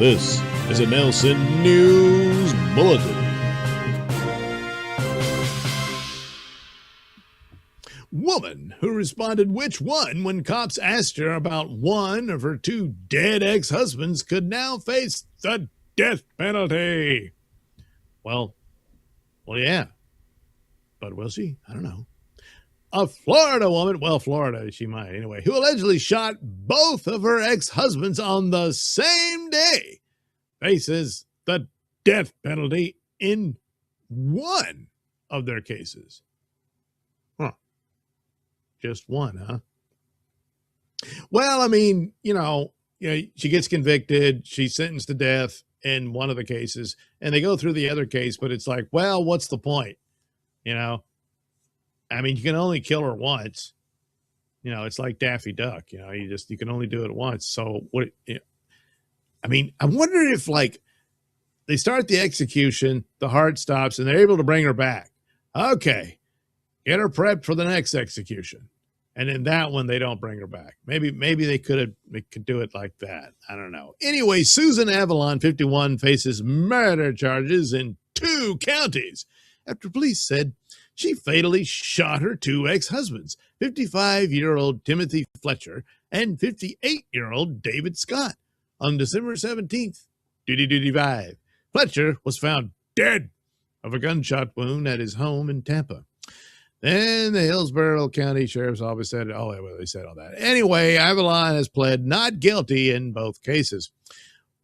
This is a Nailsin News Bulletin. Woman who responded which one when cops asked her about one of her two dead ex-husbands could now face the death penalty. Well, yeah. But will she? I don't know. A Florida woman, well, Florida, she might anyway, who allegedly shot both of her ex-husbands on the same day, faces the death penalty in one of their cases. Just one, huh? Well, I mean, she gets convicted, she's sentenced to death in one of the cases, and they go through the other case, but it's like, well, what's the point? I mean, you can only kill her once. It's like Daffy Duck. You can only do it once. So what? I mean, I wonder if they start the execution, the heart stops, and they're able to bring her back. Okay, get her prepped for the next execution, and in that one they don't bring her back. Maybe they could do it like that. I don't know. Anyway, Susan Avalon, 51, faces murder charges in 2 counties after police said she fatally shot her 2 ex-husbands, 55-year-old Timothy Fletcher and 58-year-old David Scott, on December 17th, 2025. Fletcher was found dead of a gunshot wound at his home in Tampa. Then the Hillsborough County Sheriff's Office said, they said all that. Anyway, Avalon has pled not guilty in both cases.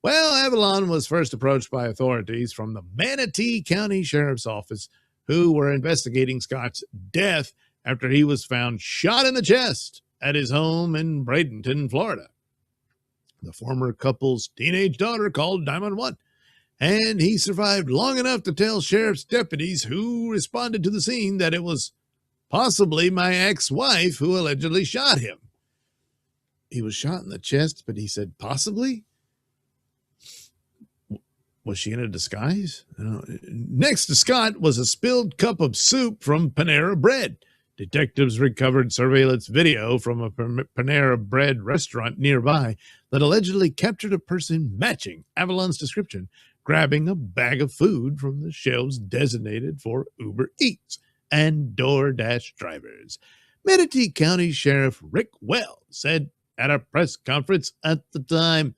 Well, Avalon was first approached by authorities from the Manatee County Sheriff's Office, who were investigating Scott's death after he was found shot in the chest at his home in Bradenton, Florida. The former couple's teenage daughter called 911, and he survived long enough to tell sheriff's deputies who responded to the scene that it was possibly my ex-wife who allegedly shot him. He was shot in the chest, but he said possibly? Was she in a disguise? Next to Scott was a spilled cup of soup from Panera Bread. Detectives recovered surveillance video from a Panera Bread restaurant nearby that allegedly captured a person matching Avalon's description, grabbing a bag of food from the shelves designated for Uber Eats and DoorDash drivers. Manatee County Sheriff Rick Wells said at a press conference at the time,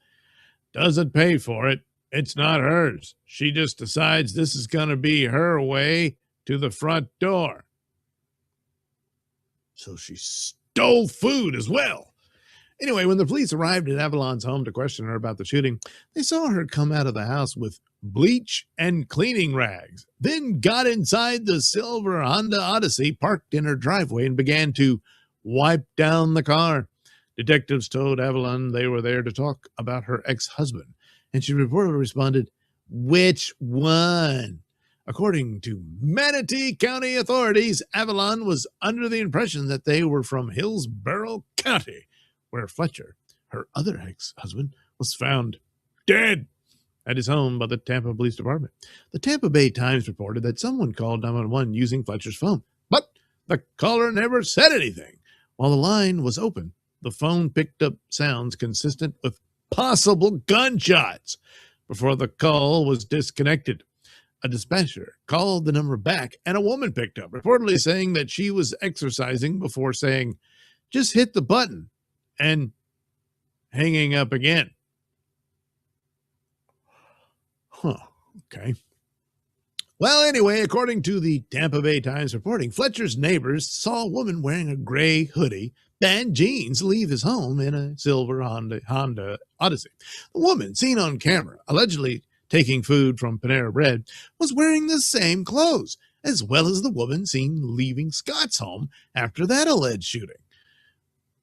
"Doesn't pay for it. It's not hers. She just decides this is going to be her way to the front door." So she stole food as well. Anyway, when the police arrived at Avalon's home to question her about the shooting, they saw her come out of the house with bleach and cleaning rags, then got inside the silver Honda Odyssey parked in her driveway and began to wipe down the car. Detectives told Avalon they were there to talk about her ex-husband, and she reportedly responded, "Which one?" According to Manatee County authorities, Avalon was under the impression that they were from Hillsborough County, where Fletcher, her other ex-husband, was found dead at his home by the Tampa Police Department. The Tampa Bay Times reported that someone called 911 using Fletcher's phone, but the caller never said anything. While the line was open, the phone picked up sounds consistent with possible gunshots before the call was disconnected. A dispatcher called the number back, and a woman picked up, reportedly saying that she was exercising before saying, "Just hit the button," and hanging up again. Okay. Well, anyway, according to the Tampa Bay Times reporting, Fletcher's neighbors saw a woman wearing a gray hoodie and jeans leave his home in a silver Honda Odyssey. The woman, seen on camera, allegedly taking food from Panera Bread, was wearing the same clothes, as well as the woman seen leaving Scott's home after that alleged shooting.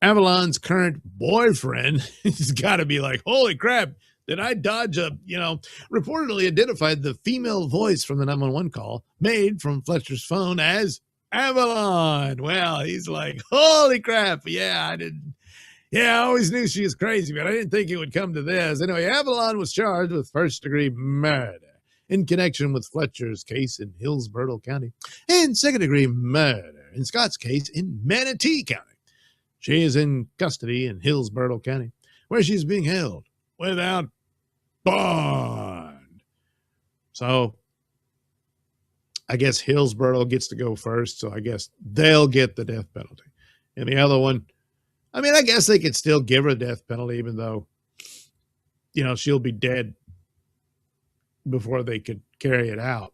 Avalon's current boyfriend has got to be like, holy crap, did I dodge a, reportedly identified the female voice from the 911 call made from Fletcher's phone as Avalon. Well, he's like, holy crap. I always knew she was crazy, but I didn't think it would come to this. Anyway, Avalon was charged with first-degree murder in connection with Fletcher's case in Hillsborough County and second-degree murder in Scott's case in Manatee County. She is in custody in Hillsborough County, where she's being held without Bond. So I guess Hillsborough gets to go first. So I guess they'll get the death penalty. And the other one, I mean, I guess they could still give her a death penalty, even though, she'll be dead before they could carry it out.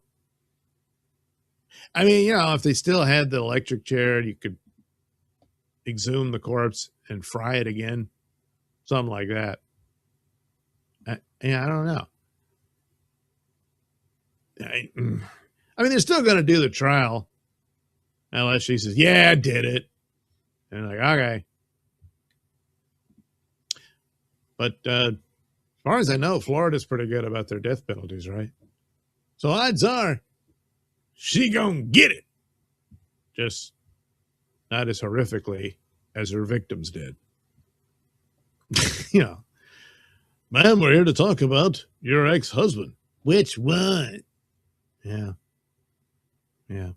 I mean, if they still had the electric chair, you could exhume the corpse and fry it again. Something like that. I don't know. I mean, they're still going to do the trial unless she says, yeah, I did it. And like, okay. But as far as I know, Florida's pretty good about their death penalties, right? So odds are she gonna get it. Just not as horrifically as her victims did. Ma'am, we're here to talk about your ex-husband. Which one? Yeah. Do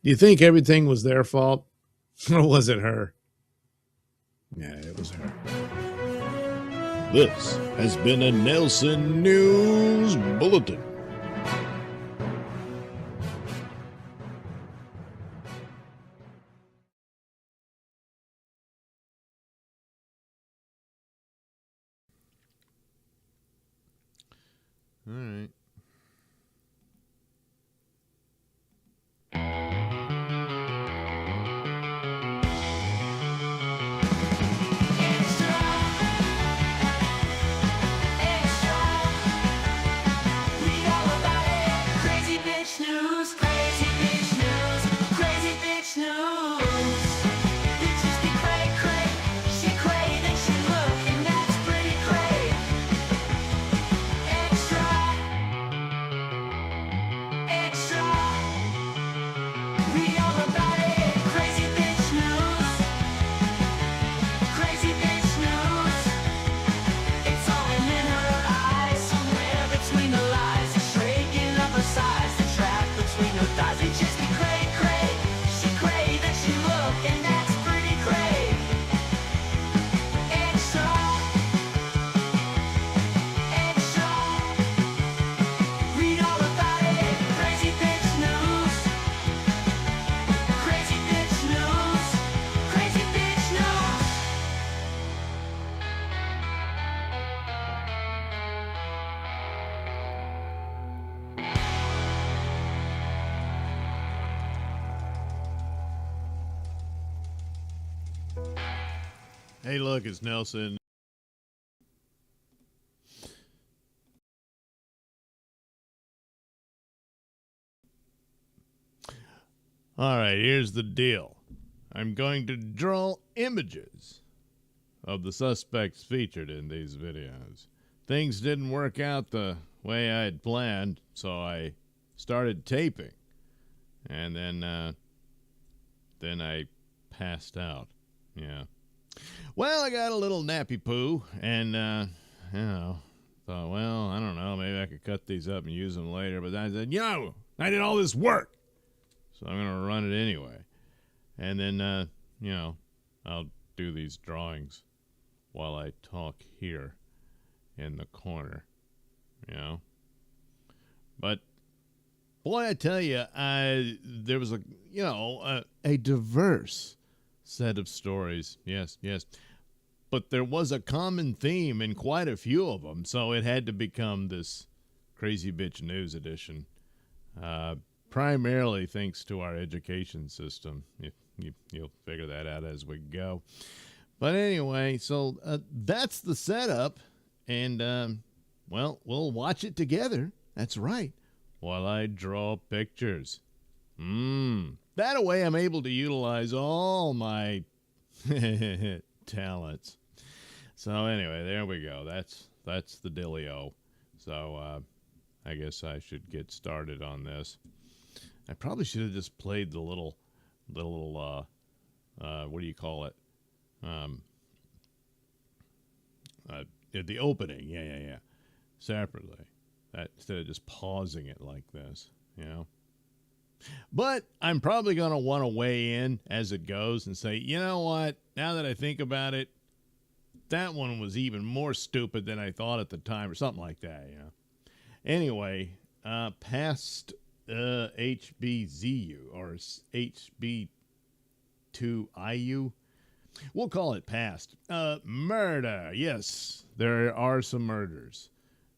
you think everything was their fault? Or was it her? Yeah, it was her. This has been a Nailsin News Bulletin. All right. Hey, look, it's Nailsin. All right, here's the deal. I'm going to draw images of the suspects featured in these videos. Things didn't work out the way I had planned, so I started taping. And then I passed out. Yeah. Well, I got a little nappy poo, and, thought, well, I don't know, maybe I could cut these up and use them later. But I said, I did all this work, so I'm going to run it anyway. And then, I'll do these drawings while I talk here in the corner, But, boy, I tell you, there was a diverse set of stories. Yes. But there was a common theme in quite a few of them, so it had to become this Crazy Bitch News edition. Primarily thanks to our education system. You'll figure that out as we go. But anyway, so that's the setup, and, we'll watch it together. That's right, while I draw pictures. That way I'm able to utilize all my talents. So anyway, there we go. That's the dealio. So I guess I should get started on this. I probably should have just played the little what do you call it? The opening. Yeah. Separately. Instead of just pausing it like this, But I'm probably going to want to weigh in as it goes and say, you know what? Now that I think about it, that one was even more stupid than I thought at the time, or something like that, you know. Anyway, past HBZU or HB2IU. We'll call it past. Murder. Yes, there are some murders.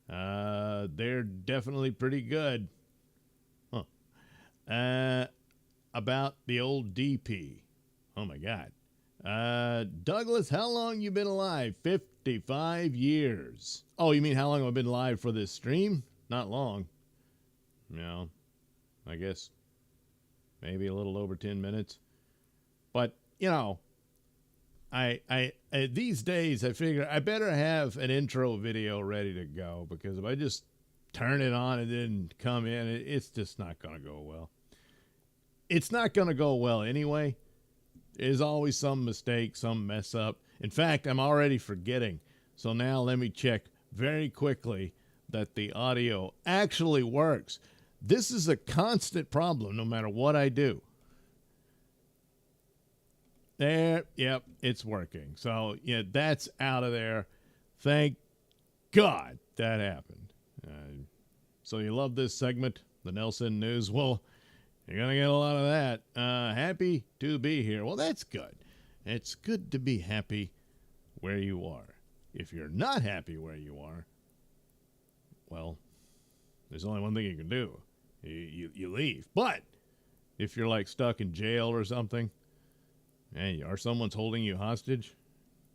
They're definitely pretty good. Huh. About the old DP. Oh, my God. Douglas, how long you been alive? 55 years. Oh, you mean how long I've been alive for this stream? Not long. No, I guess maybe a little over 10 minutes. But, you know, I these days I figure I better have an intro video ready to go, because if I just turn it on and then come in, it's just not going to go well. It's not going to go well anyway. There's always some mistake, some mess up. In fact, I'm already forgetting. So now let me check very quickly that the audio actually works. This is a constant problem no matter what I do. There, yep, it's working. So, yeah, that's out of there. Thank God that happened. So you love this segment, the Nailsin News? Well, you're going to get a lot of that. Happy to be here. Well, that's good. It's good to be happy where you are. If you're not happy where you are, well, there's only one thing you can do. You leave. But if you're like stuck in jail or something, or someone's holding you hostage,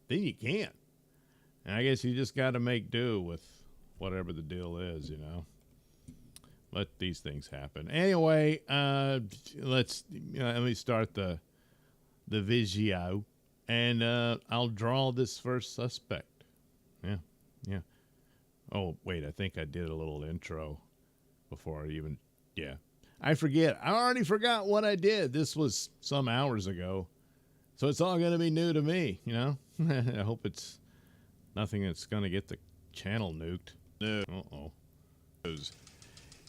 then you can't. And I guess you just got to make do with whatever the deal is, you know. Let these things happen. Anyway, let me start the video, and I'll draw this first suspect. Yeah. Oh, wait, I think I did a little intro before I even, yeah. I forget. I already forgot what I did. This was some hours ago. So it's all going to be new to me, you know? I hope it's nothing that's going to get the channel nuked. No. Uh-oh.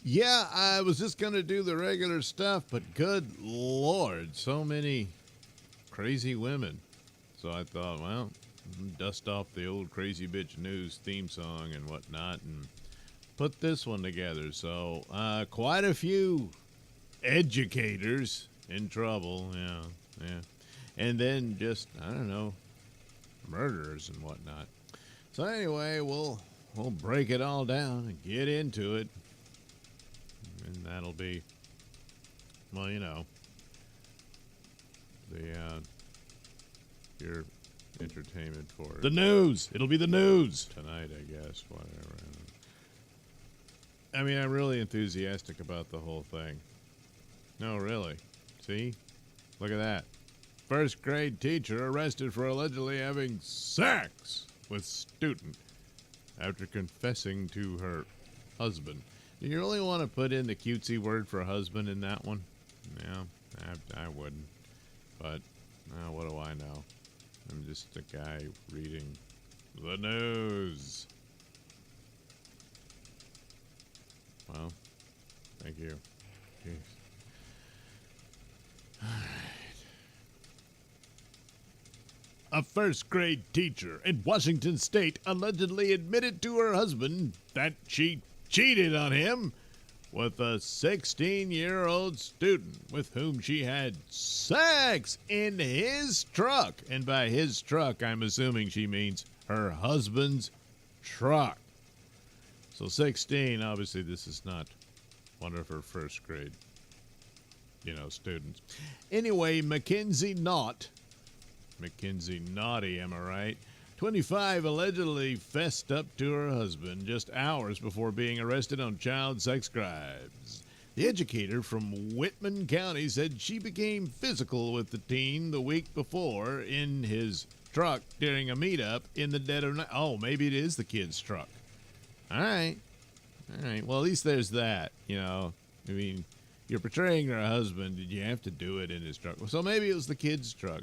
Yeah, I was just going to do the regular stuff, but good Lord, so many crazy women. So I thought, well, dust off the old Crazy Bitch News theme song and whatnot and put this one together. So quite a few educators in trouble, yeah. And then just, I don't know, murderers and whatnot. So anyway, we'll break it all down and get into it. And that'll be, well, you know, your entertainment for the news. It'll be the news tonight, I guess, whatever. I mean, I'm really enthusiastic about the whole thing. No, really. See? Look at that. First grade teacher arrested for allegedly having sex with student after confessing to her husband. Do you really want to put in the cutesy word for husband in that one? Yeah, I wouldn't. But, what do I know? I'm just a guy reading the news. Well, thank you. Jeez. All right. A first grade teacher in Washington State allegedly admitted to her husband that she cheated on him with a 16-year-old student with whom she had sex in his truck. And by his truck, I'm assuming she means her husband's truck. So 16, obviously this is not one of her first grade, students. Anyway, Mackenzie Naughty, am I right? 25 allegedly fessed up to her husband just hours before being arrested on child sex crimes. The educator from Whitman County said she became physical with the teen the week before in his truck during a meetup in the dead of night. Oh, maybe it is the kid's truck. All right. Well, at least there's that, I mean, you're portraying her husband. Did you have to do it in his truck? So maybe it was the kid's truck.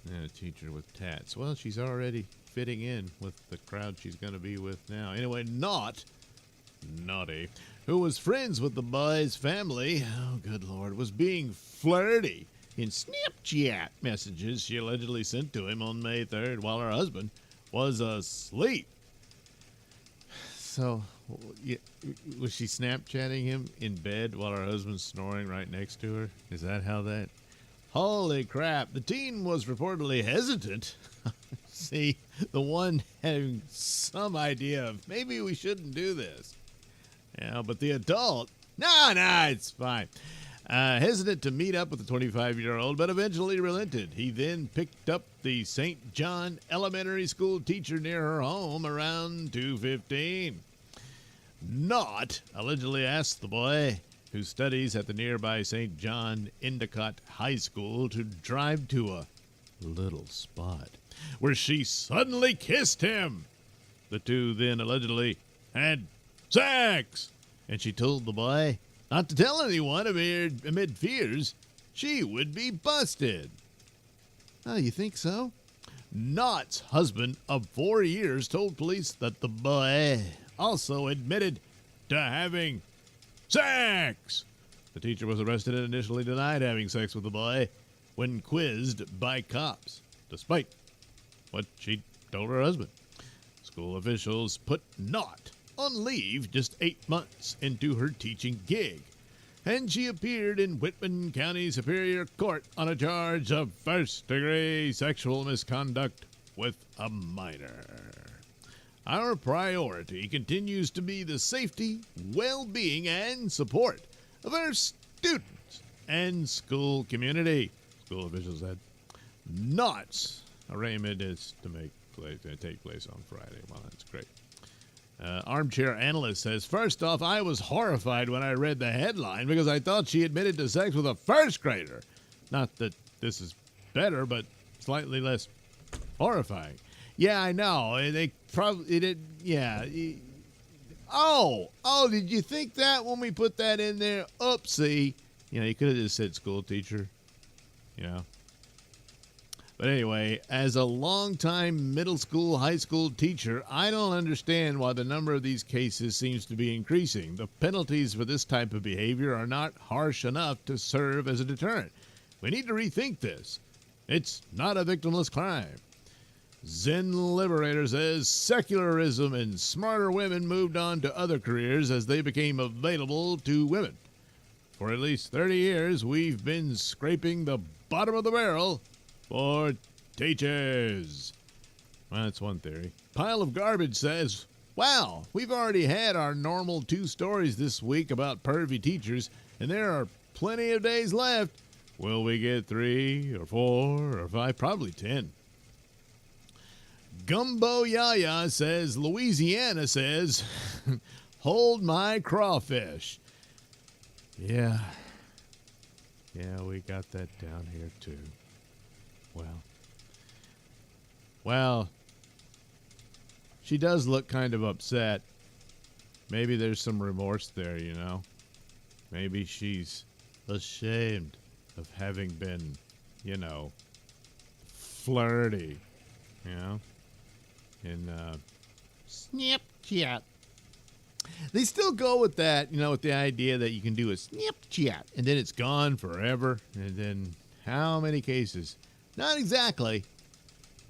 And a teacher with tats. Well, she's already fitting in with the crowd she's going to be with now. Anyway, Naughty, who was friends with the boy's family, oh, good Lord, was being flirty in Snapchat messages she allegedly sent to him on May 3rd while her husband was asleep. So, was she Snapchatting him in bed while her husband's snoring right next to her? Is that how that? Holy crap. The teen was reportedly hesitant. See, the one having some idea of maybe we shouldn't do this. Yeah, but the adult, no, it's fine. Hesitant to meet up with the 25-year-old, but eventually relented. He then picked up the St. John Elementary School teacher near her home around 2:15. Not allegedly asked the boy, who studies at the nearby St. John Endicott High School, to drive to a little spot where she suddenly kissed him. The two then allegedly had sex, and she told the boy not to tell anyone amid fears she would be busted. Oh, you think so? Knott's husband of 4 years told police that the boy also admitted to having sex. The teacher was arrested and initially denied having sex with the boy when quizzed by cops, despite what she told her husband. School officials put Knott on leave just 8 months into her teaching gig, and she appeared in Whitman County Superior Court on a charge of first-degree sexual misconduct with a minor. Our priority continues to be the safety, well-being, and support of our students and school community, school officials said. Knott's arraignment is to take place on Friday. Well, that's great. Armchair Analyst says, first off, I was horrified when I read the headline because I thought she admitted to sex with a first grader. Not that this is better, but slightly less horrifying. Yeah, I know. They probably did. Yeah. Oh, did you think that when we put that in there? Oopsie. You could have just said school teacher. But anyway, as a longtime middle school, high school teacher, I don't understand why the number of these cases seems to be increasing. The penalties for this type of behavior are not harsh enough to serve as a deterrent. We need to rethink this. It's not a victimless crime. Zen Liberator says secularism and smarter women moved on to other careers as they became available to women. For at least 30 years, we've been scraping the bottom of the barrel for teachers. Well, that's one theory. Pile of Garbage says, wow, we've already had our normal 2 stories this week about pervy teachers, and there are plenty of days left. Will we get 3 or 4 or 5? Probably 10. Gumbo Yaya says, Louisiana says, hold my crawfish. Yeah, we got that down here too. Well, she does look kind of upset. Maybe there's some remorse there, Maybe she's ashamed of having been, flirty, in Snapchat. They still go with that, with the idea that you can do a Snapchat and then it's gone forever. And then how many cases? Not exactly.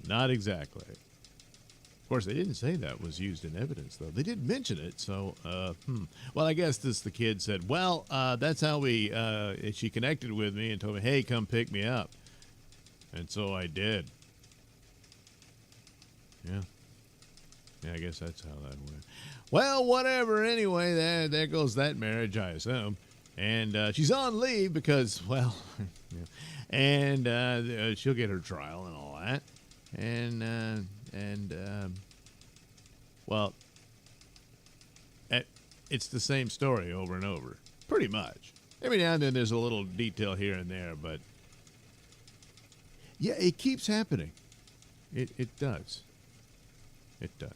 Of course, they didn't say that was used in evidence, though. They did mention it, so, Well, I guess the kid said, well, that's how she connected with me and told me, hey, come pick me up. And so I did. Yeah, I guess that's how that went. Well, whatever. Anyway, there goes that marriage, I assume. And she's on leave because, well, and she'll get her trial and all that. Well, it's the same story over and over, pretty much. Every now and then there's a little detail here and there, but yeah, it keeps happening. It does. It does.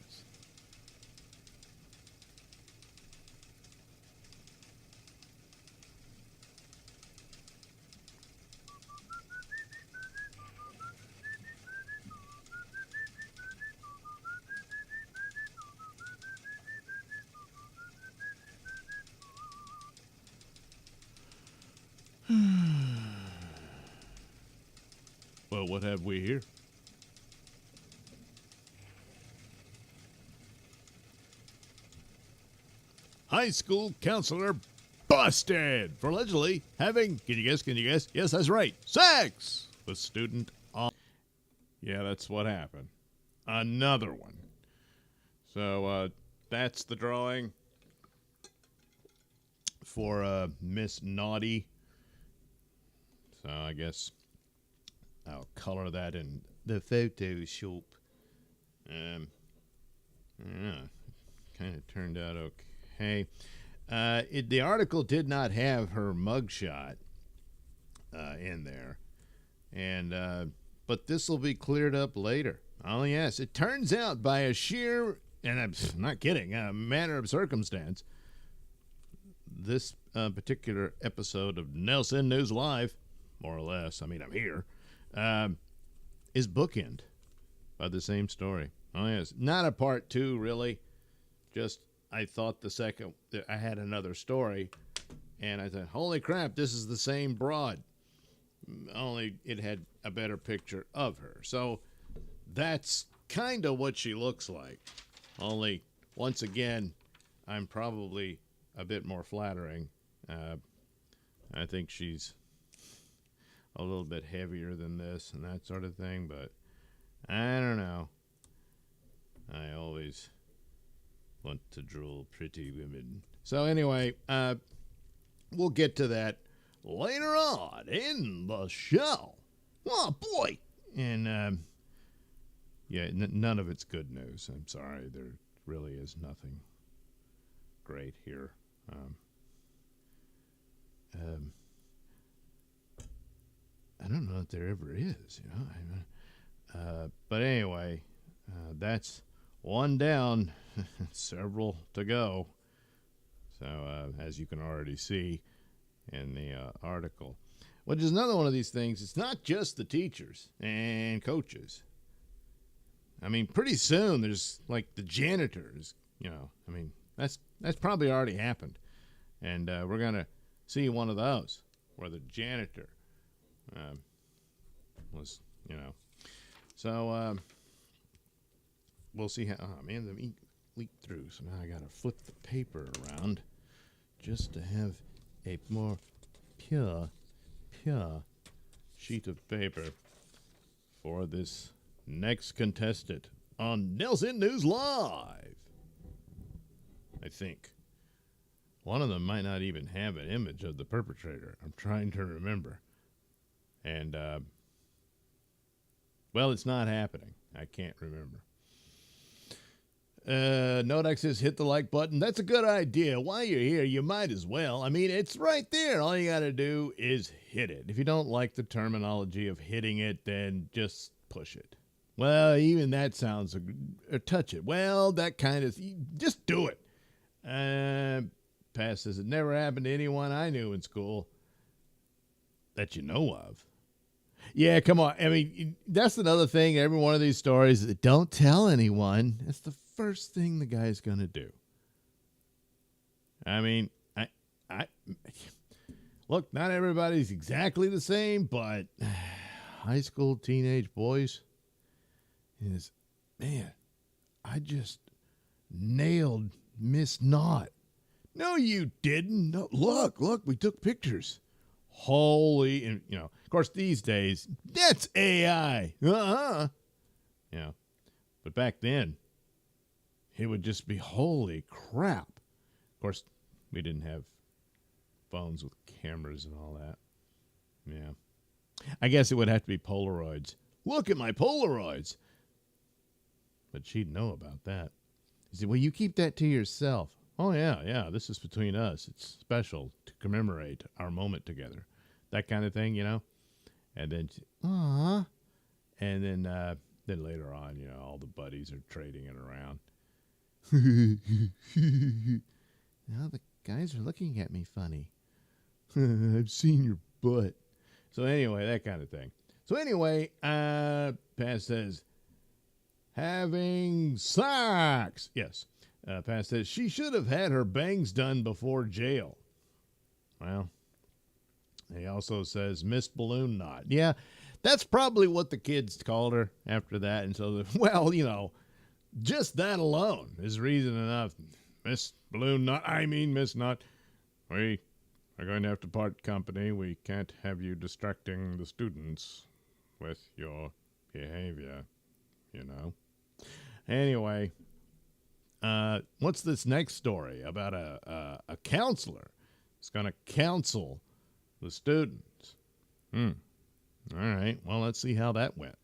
So what have we here? High school counselor busted for allegedly having, can you guess? Yes, that's right, sex with student on. Yeah, that's what happened. Another one. So that's the drawing for Miss Naughty. So I guess I'll color that in the Photoshop. Yeah, kind of turned out okay. The article did not have her mugshot in there, and but this will be cleared up later. Oh yes, it turns out by a sheer, and I'm not kidding, a matter of circumstance, this particular episode of Nailsin News Live, more or less, I mean I'm here, is bookend by the same story. Oh yes, not a part two really, just I thought the second I had another story, and I thought, holy crap, this is the same broad, only it had a better picture of her. So that's kind of what she looks like, only once again I'm probably a bit more flattering. I think she's a little bit heavier than this and that sort of thing, but I don't know. I always want to drool pretty women. So anyway, we'll get to that later on in the show. Oh boy. And yeah, none of it's good news. I'm sorry. There really is nothing great here. I don't know if there ever is, you know. But anyway, that's one down, several to go. So as you can already see in the article, which is another one of these things, it's not just the teachers and coaches. I mean, pretty soon there's like the janitors, you know. I mean, that's probably already happened. And we're going to see one of those where the janitor was, you know. So we'll see how, oh man, the ink leaked through. So now I got to flip the paper around just to have a more pure sheet of paper for this next contestant on Nailsin News Live. I think. One of them might not even have an image of the perpetrator. I'm trying to remember. And, well, it's not happening. I can't remember. Nodex says, hit the like button. That's a good idea. While you're here, you might as well. I mean, it's right there. All you got to do is hit it. If you don't like the terminology of hitting it, then just push it. Well, even that sounds, or touch it. Well, that kind of, just do it. Pat says, it never happened to anyone I knew in school that you know of. Yeah, come on. I mean, that's another thing. Every one of these stories, don't tell anyone. That's the first thing the guy's going to do. I mean, I look, not everybody's exactly the same, but high school teenage boys is, man, I just nailed Miss Knott. No, you didn't. No, look, we took pictures. Holy, and you know, of course, these days, that's AI. Yeah. But back then, it would just be holy crap. Of course, we didn't have phones with cameras and all that. Yeah. I guess it would have to be Polaroids. Look at my Polaroids. But she'd know about that. He said, well, you keep that to yourself. Oh, yeah, this is between us. It's special to commemorate our moment together. That kind of thing, you know? And then, aww. And then later on, you know, all the buddies are trading it around. Now the guys are looking at me funny. I've seen your butt. So anyway, that kind of thing. So anyway, Pat says, having sex. Yes. Pat says, she should have had her bangs done before jail. Well, he also says, missed balloon knot. Yeah, That's probably what the kids called her after that. And so, well, just that alone is reason enough. Miss Balloon Nut, Miss Nut, we are going to have to part company. We can't have you distracting the students with your behavior, Anyway, what's this next story about a counselor who's going to counsel the students? All right, well, let's see how that went.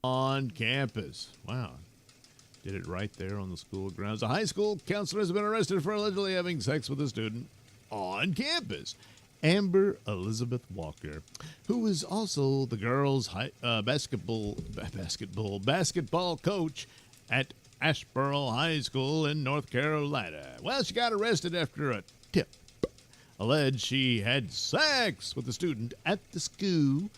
On campus. Wow. Did it right there on the school grounds. A high school counselor has been arrested for allegedly having sex with a student on campus. Amber Elizabeth Walker, who is also the girls' basketball coach at Asheboro High School in North Carolina. Well, she got arrested after a tip alleged she had sex with a student at the school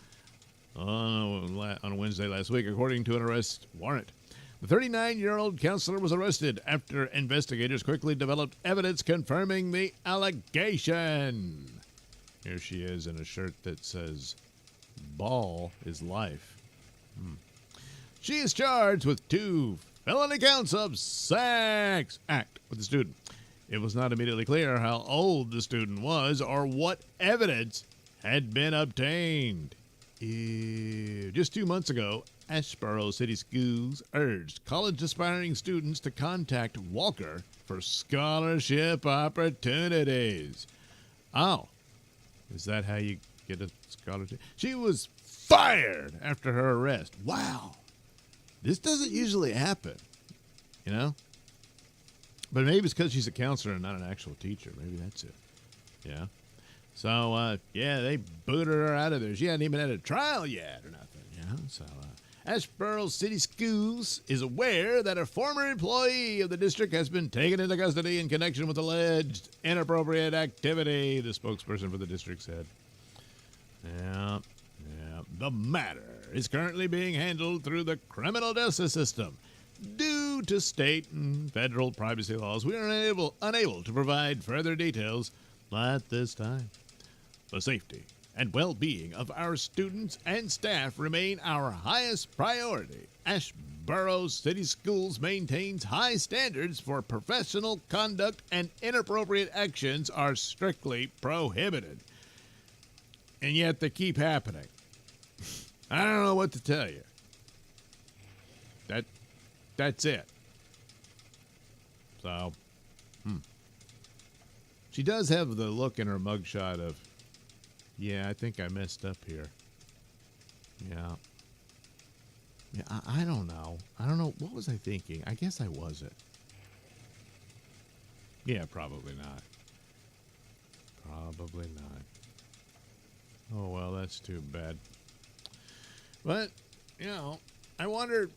on a Wednesday last week, according to an arrest warrant. The 39-year-old counselor was arrested after investigators quickly developed evidence confirming the allegation. Here she is in a shirt that says, "Ball is life." She is charged with 2 felony counts of sex act with the student. It was not immediately clear how old the student was or what evidence had been obtained. Just 2 months ago, Asheboro City Schools urged college-aspiring students to contact Walker for scholarship opportunities. Oh, is that how you get a scholarship? She was fired after her arrest. Wow. This doesn't usually happen, But maybe it's because she's a counselor and not an actual teacher. Maybe that's it. Yeah. So, they booted her out of there. She hadn't even had a trial yet or nothing, So, Asheboro City Schools is aware that a former employee of the district has been taken into custody in connection with alleged inappropriate activity, the spokesperson for the district said. Yeah. The matter is currently being handled through the criminal justice system. Due to state and federal privacy laws, we are unable to provide further details at this time. The safety and well-being of our students and staff remain our highest priority. Asheboro City Schools maintains high standards for professional conduct, and inappropriate actions are strictly prohibited. And yet they keep happening. I don't know what to tell you. That's it. So, She does have the look in her mugshot of, yeah, I think I messed up here. Yeah. I don't know. I don't know. What was I thinking? I guess I wasn't. Yeah, probably not. Probably not. Oh, well, that's too bad. But, I wonder,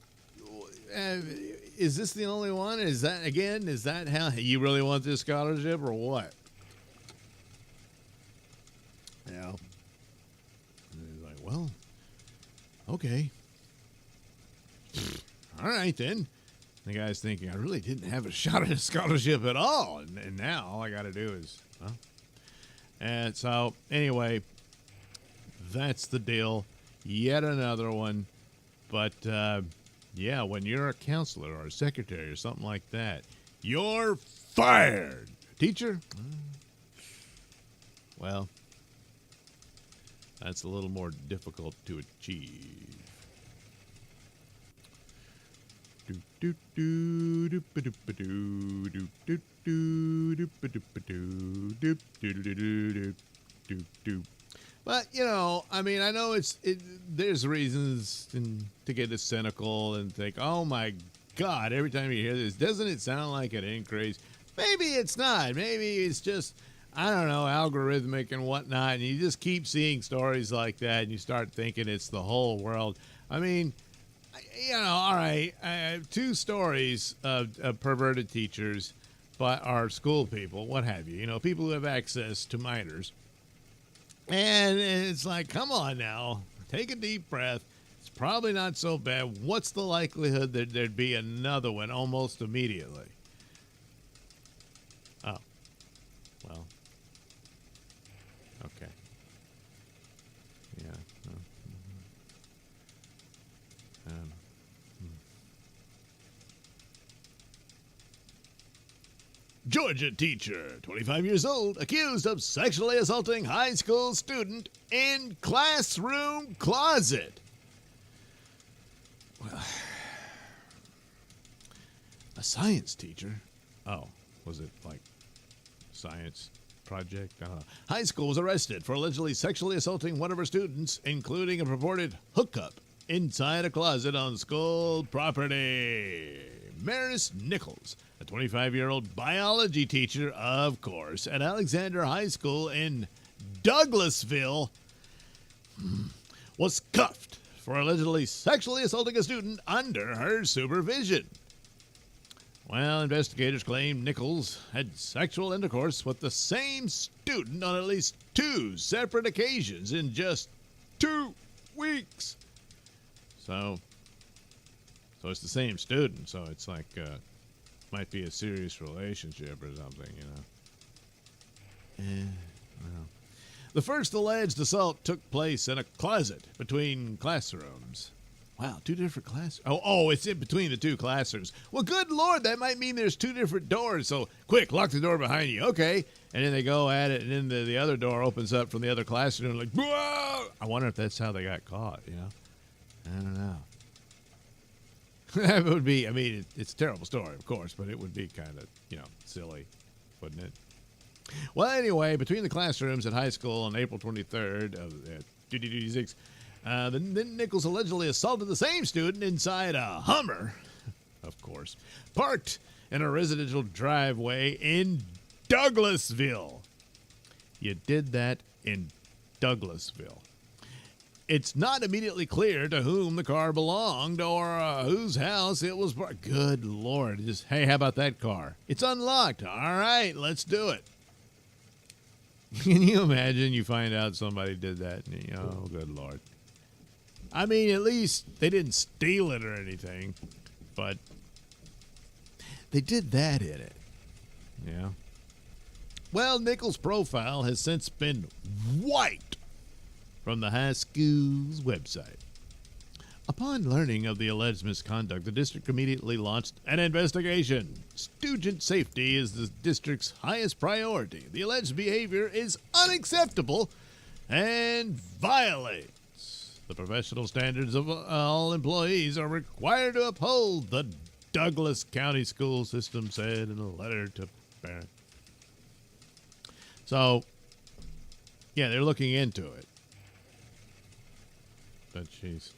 is this the only one? Is that how you really want this scholarship or what? Yeah. And he's like, well, okay. All right, then. The guy's thinking, I really didn't have a shot at a scholarship at all. And now all I got to do is, well. And so, anyway, that's the deal. Yet another one. But, yeah, when you're a counselor or a secretary or something like that, you're fired. Teacher? Well, that's a little more difficult to achieve. But, I know there's reasons to get cynical and think, oh my God, every time you hear this, doesn't it sound like an increase? Maybe it's not. Maybe it's just, I don't know, algorithmic and whatnot, and you just keep seeing stories like that, and you start thinking it's the whole world. I mean, all right, 2 stories of perverted teachers, but are school people, what have you, people who have access to minors. And it's like, come on now, take a deep breath. It's probably not so bad. What's the likelihood that there'd be another one almost immediately? Oh, well, okay. Yeah, Georgia teacher, 25 years old, accused of sexually assaulting high school student in classroom closet. Well, a science teacher? Oh, was it like science project? I don't know. High school was arrested for allegedly sexually assaulting one of her students, including a purported hookup inside a closet on school property. Maris Nichols, a 25-year-old biology teacher, of course, at Alexander High School in Douglasville, was cuffed for allegedly sexually assaulting a student under her supervision. Well, investigators claim Nichols had sexual intercourse with the same student on at least 2 separate occasions in just 2 weeks. So it's the same student, so it's like, might be a serious relationship or something, you know. Well. The first alleged assault took place in a closet between classrooms. Wow, 2 different classrooms. Oh, it's in between the 2 classrooms. Well, good Lord, that might mean there's 2 different doors. So, quick, lock the door behind you. Okay. And then they go at it, and then the other door opens up from the other classroom. Like, whoa! I wonder if that's how they got caught, you know? I don't know. That would be, I mean, it's a terrible story, of course, but it would be kind of, you know, silly, wouldn't it? Well, anyway, between the classrooms at high school on April 23rd of 2026, then Nichols allegedly assaulted the same student inside a Hummer, of course, parked in a residential driveway in Douglasville. You did that in Douglasville. It's not immediately clear to whom the car belonged or whose house it was. Good Lord. Just, hey, how about that car? It's unlocked. All right, let's do it. Can you imagine you find out somebody did that? And oh, good Lord. I mean, at least they didn't steal it or anything, but they did that in it. Yeah. Well, Nichols' profile has since been wiped from the high school's website. Upon learning of the alleged misconduct, the district immediately launched an investigation. Student safety is the district's highest priority. The alleged behavior is unacceptable and violates the professional standards of all employees are required to uphold, the Douglas County School System said in a letter to parents. So, yeah, they're looking into it. But she's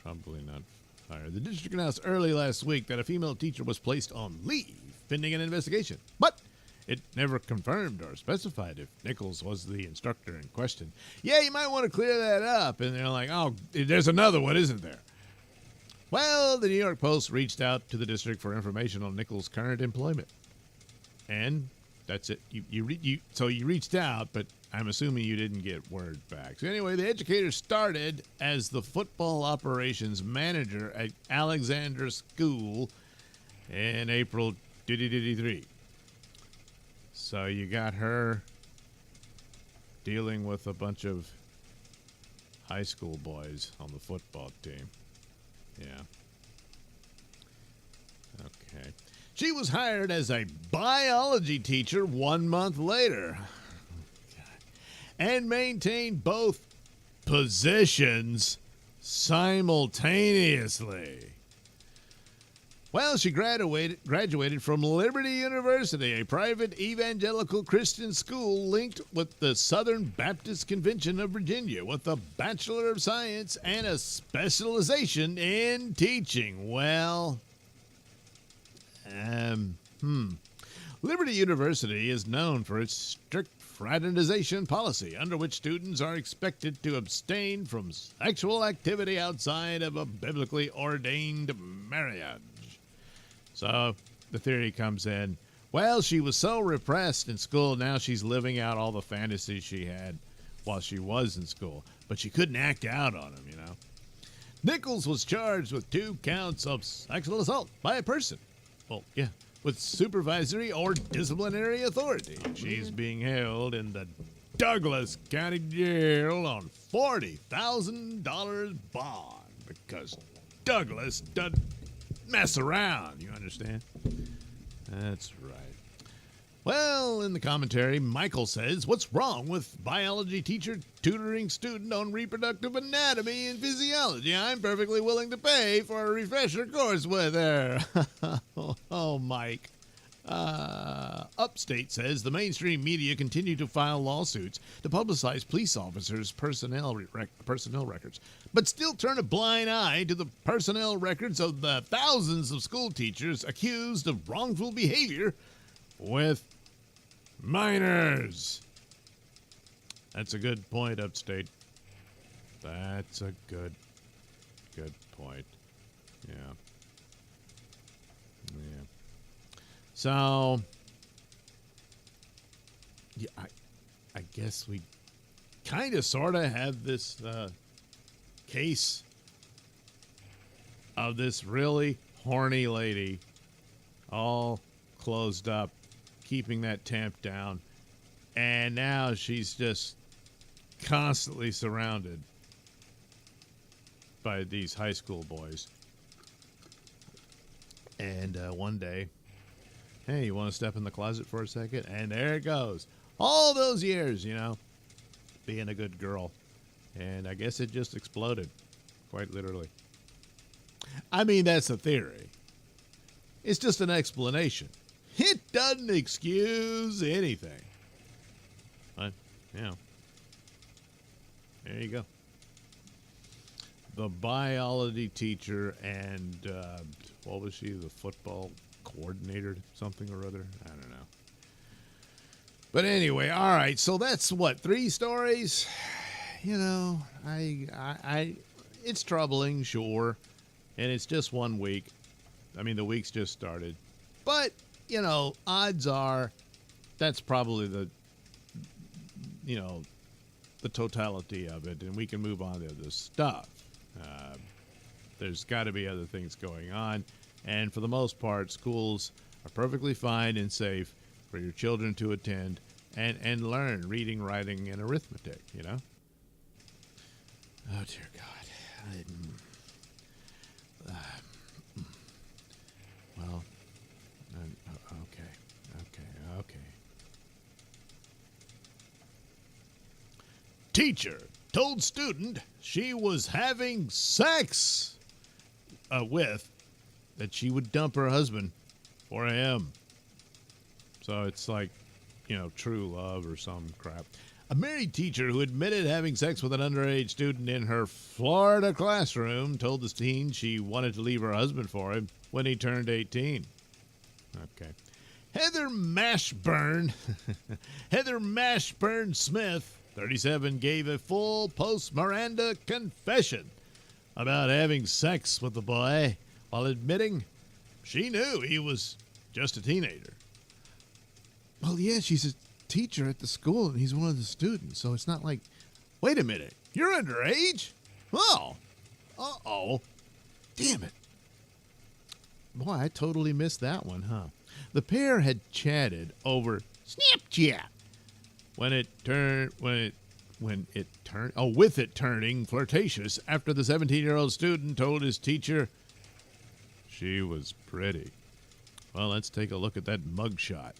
probably not fired. The district announced early last week that a female teacher was placed on leave pending an investigation, but it never confirmed or specified if Nichols was the instructor in question. Yeah, you might want to clear that up. And they're like, oh, there's another one, isn't there? Well, the New York Post reached out to the district for information on Nichols' current employment. And that's it. So you reached out, but I'm assuming you didn't get word back. So anyway, the educator started as the football operations manager at Alexander School in April 2023. So you got her dealing with a bunch of high school boys on the football team. Yeah. Okay. She was hired as a biology teacher 1 month later and maintained both positions simultaneously. Well, she graduated from Liberty University, a private evangelical Christian school linked with the Southern Baptist Convention of Virginia, with a Bachelor of Science and a specialization in teaching. Well, Liberty University is known for its strict fraternization policy, under which students are expected to abstain from sexual activity outside of a biblically ordained marriage. So the theory comes in, well, she was so repressed in school, now she's living out all the fantasies she had while she was in school, but she couldn't act out on them, you know. Nichols was charged with 2 counts of sexual assault by a person. Well, yeah, with supervisory or disciplinary authority. She's being held in the Douglas County Jail on $40,000 bond because Douglas doesn't mess around, you understand? That's right. Well, in the commentary, Michael says, what's wrong with biology teacher tutoring student on reproductive anatomy and physiology? I'm perfectly willing to pay for a refresher course with her. Oh, Mike. Upstate says the mainstream media continue to file lawsuits to publicize police officers' personnel records, but still turn a blind eye to the personnel records of the thousands of school teachers accused of wrongful behavior with minors. That's a good point, Upstate. That's a good point. Yeah. So, yeah, I guess we kind of sort of have this case of this really horny lady all closed up, keeping that temp down, and now she's just constantly surrounded by these high school boys. And one day, hey, you want to step in the closet for a second? And there it goes. All those years, being a good girl. And I guess it just exploded, quite literally. I mean, that's the theory. It's just an explanation. It doesn't excuse anything. But, there you go. The biology teacher and, what was she, the football coordinator, something or other? I don't know. But anyway, all right, so that's what, 3 stories? It's troubling, sure, and it's just 1 week. I mean, the week's just started. But, odds are that's probably the totality of it, and we can move on to this stuff. There's got to be other things going on, and for the most part, schools are perfectly fine and safe for your children to attend and learn reading, writing, and arithmetic, Oh, dear God. Well, okay. Teacher told student she was having sex with that she would dump her husband for him. So it's like, true love or some crap. A married teacher who admitted having sex with an underage student in her Florida classroom told the teen she wanted to leave her husband for him when he turned 18. Okay. Heather Mashburn Smith, 37, gave a full post-Miranda confession about having sex with the boy while admitting she knew he was just a teenager. Well, yeah, she's a teacher at the school, and he's one of the students, so it's not like, wait a minute, you're underage? Oh, uh-oh. Damn it. Boy, I totally missed that one, huh? The pair had chatted over Snapchat with it turning flirtatious after the 17-year-old student told his teacher she was pretty. Well, let's take a look at that mugshot.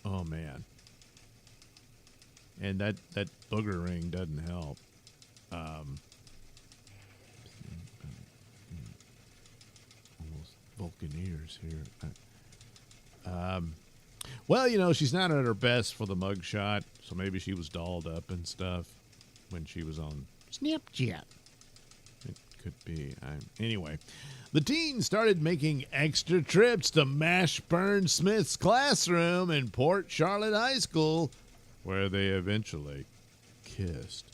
Oh man, and that booger ring doesn't help. Almost Vulcaneers here. Well, she's not at her best for the mugshot, so maybe she was dolled up and stuff when she was on Snapchat. It could be. Anyway, the teen started making extra trips to Mashburn Smith's classroom in Port Charlotte High School, where they eventually kissed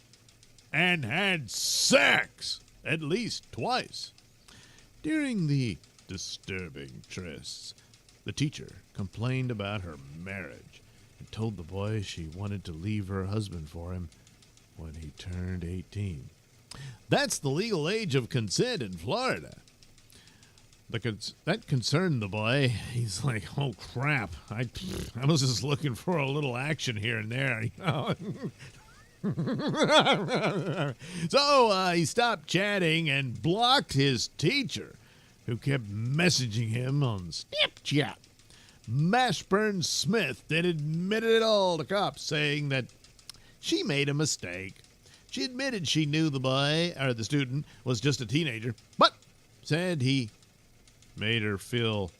and had sex at least twice. During the disturbing trysts, the teacher complained about her marriage and told the boy she wanted to leave her husband for him when he turned 18. That's the legal age of consent in Florida. That concerned the boy. He's like, oh, crap. I was just looking for a little action here and there. So he stopped chatting and blocked his teacher, who kept messaging him on Snapchat. Mashburn Smith then admitted it all to cops, saying that she made a mistake. She admitted she knew the boy, or the student, was just a teenager, but said he made her feel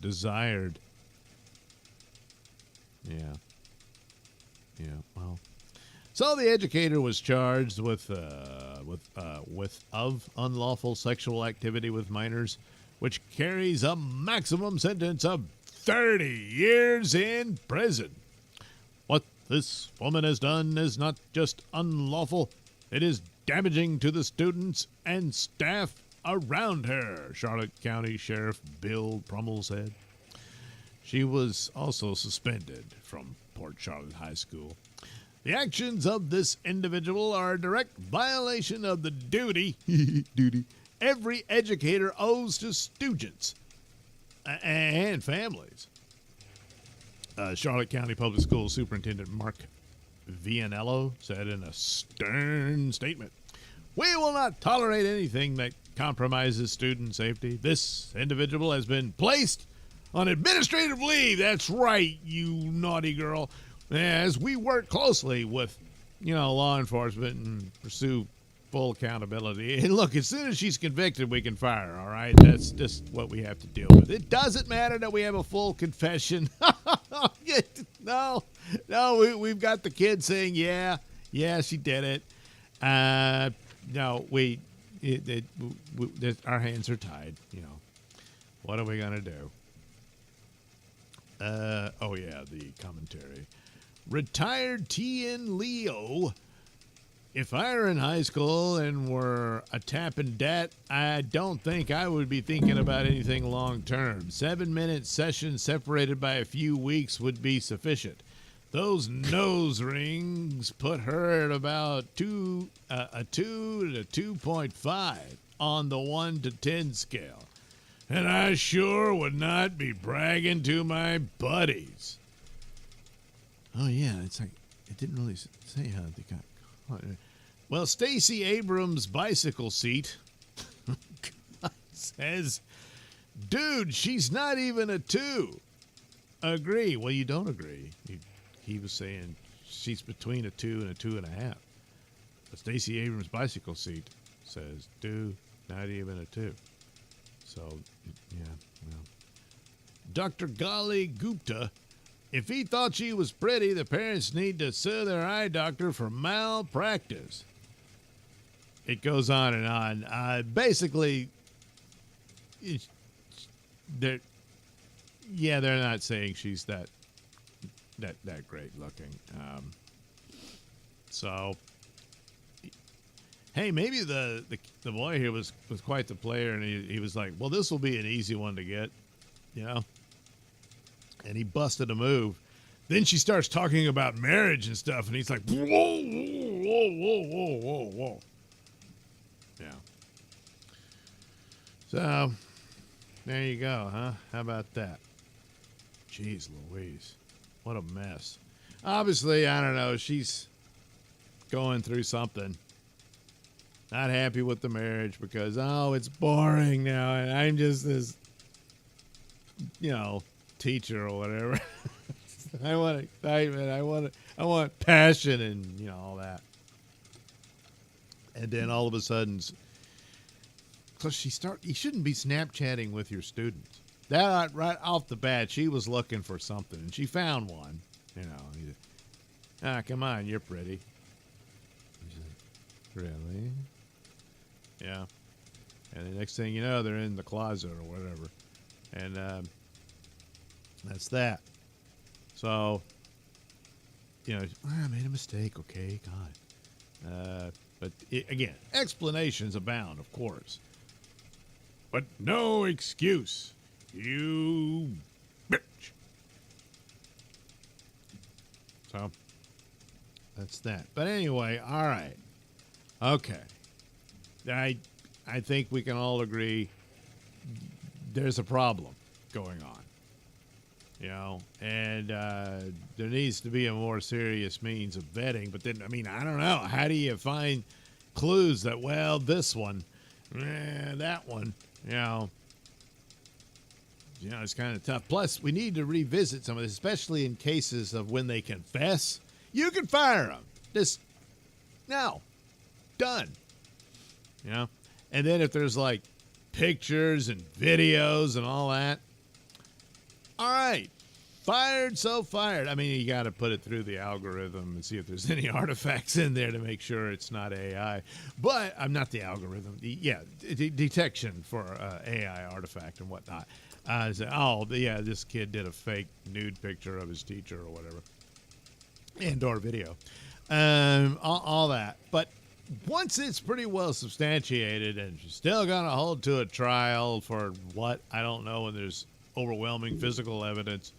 desired. Yeah, well. So the educator was charged with unlawful sexual activity with minors, which carries a maximum sentence of 30 years in prison. What this woman has done is not just unlawful, it is damaging to the students and staff around her, Charlotte County Sheriff Bill Brummel said. She was also suspended from Port Charlotte High School. The actions of this individual are a direct violation of the duty every educator owes to students and families. Charlotte County Public Schools Superintendent Mark Vianello said in a stern statement, "We will not tolerate anything that compromises student safety. This individual has been placed on administrative leave." That's right, you naughty girl. As we work closely with, law enforcement and pursue full accountability. And look, as soon as she's convicted, we can fire her, all right? That's just what we have to deal with. It doesn't matter that we have a full confession. No, we've got the kid saying, yeah, she did it. No, our hands are tied, What are we going to do? The commentary. Retired T.N. Leo. If I were in high school and were a tapping debt, I don't think I would be thinking about anything long term. 7-minute sessions separated by a few weeks would be sufficient. Those nose rings put her at about a 2 to 2.5 on the 1 to 10 scale. And I sure would not be bragging to my buddies. Oh, yeah, it's like, it didn't really say how they got caught. Well, Stacey Abrams' bicycle seat says, dude, she's not even a 2. Agree. Well, you don't agree. He was saying she's between a 2 and a 2.5. But Stacey Abrams' bicycle seat says, dude, not even a 2. So, yeah, well. Dr. Gali Gupta, if he thought she was pretty, the parents need to sue their eye doctor for malpractice. It goes on and on. Basically, they're not saying she's that great looking. So, hey, maybe the boy here was quite the player, and he was like, well, this will be an easy one to get, And he busted a move. Then she starts talking about marriage and stuff, and he's like, whoa. Yeah. So, there you go, huh? How about that? Jeez Louise. What a mess. Obviously, I don't know, she's going through something. Not happy with the marriage because, it's boring now, and I'm just this, teacher or whatever. I want excitement. I want passion and, all that. And then all of a sudden, because you shouldn't be Snapchatting with your students. That right off the bat, she was looking for something, and she found one. Come on, you're pretty. Really? Yeah. And the next thing you know, they're in the closet or whatever. And that's that. So, I made a mistake. Okay, God. But again, explanations abound, of course. But no excuse. You bitch. So, that's that. But anyway, all right. Okay. I think we can all agree there's a problem going on. and there needs to be a more serious means of vetting. But then, I mean, I don't know. How do you find clues that, well, this one, that one, it's kind of tough. Plus, we need to revisit some of this, especially in cases of when they confess. You can fire them. Just, no. Done. And then if there's like pictures and videos and all that, all right, fired, so fired. I mean, you got to put it through the algorithm and see if there's any artifacts in there to make sure it's not AI. But I'm not the algorithm. Detection for AI artifact and whatnot. This kid did a fake nude picture of his teacher or whatever, and/or video, all that. But once it's pretty well substantiated and she's still going to hold to a trial for what, I don't know, and there's overwhelming physical evidence,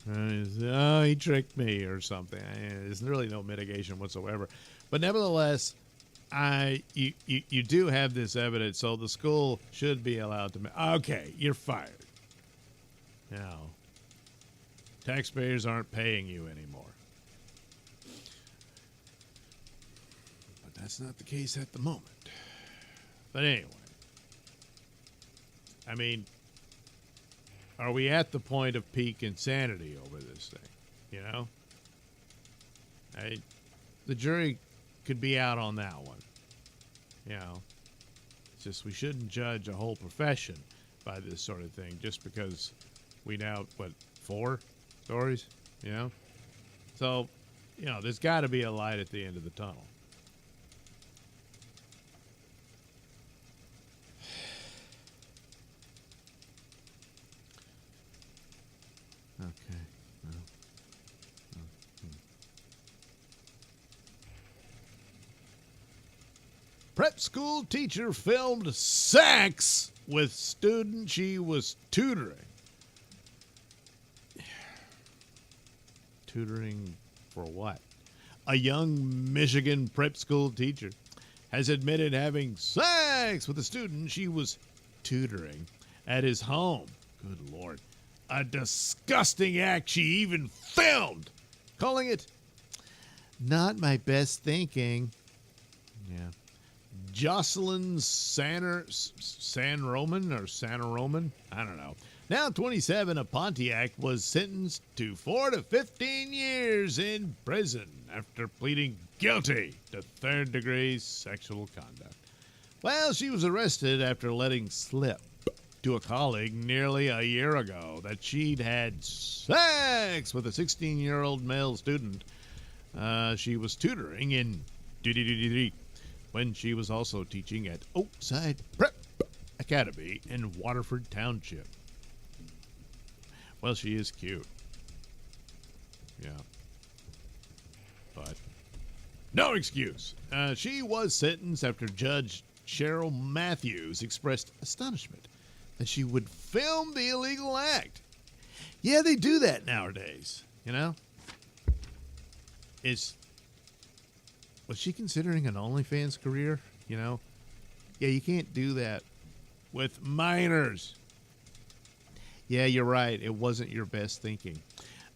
he tricked me or something. There's really no mitigation whatsoever. But nevertheless, you do have this evidence, so the school should be allowed to. Okay, you're fired. Now, taxpayers aren't paying you anymore. But that's not the case at the moment. But anyway, I mean, are we at the point of peak insanity over this thing? The jury could be out on that one. It's just we shouldn't judge a whole profession by this sort of thing just because we now, 4 stories, So, there's got to be a light at the end of the tunnel. Okay. Prep school teacher filmed sex with student she was tutoring. Tutoring for what? A young Michigan prep school teacher has admitted having sex with a student she was tutoring at his home. Good Lord. A disgusting act she even filmed, calling it not my best thinking. Yeah. Jocelyn Sanroman, I don't know. Now 27, a Pontiac was sentenced to 4 to 15 years in prison after pleading guilty to third-degree sexual conduct. Well, she was arrested after letting slip to a colleague nearly a year ago that she'd had sex with a 16-year-old male student she was tutoring in when she was also teaching at Oakside Prep Academy in Waterford Township. Well, she is cute. Yeah. But no excuse. She was sentenced after Judge Cheryl Matthews expressed astonishment that she would film the illegal act. Yeah, they do that nowadays, Was she considering an OnlyFans career? Yeah, you can't do that with minors. Yeah, you're right. It wasn't your best thinking.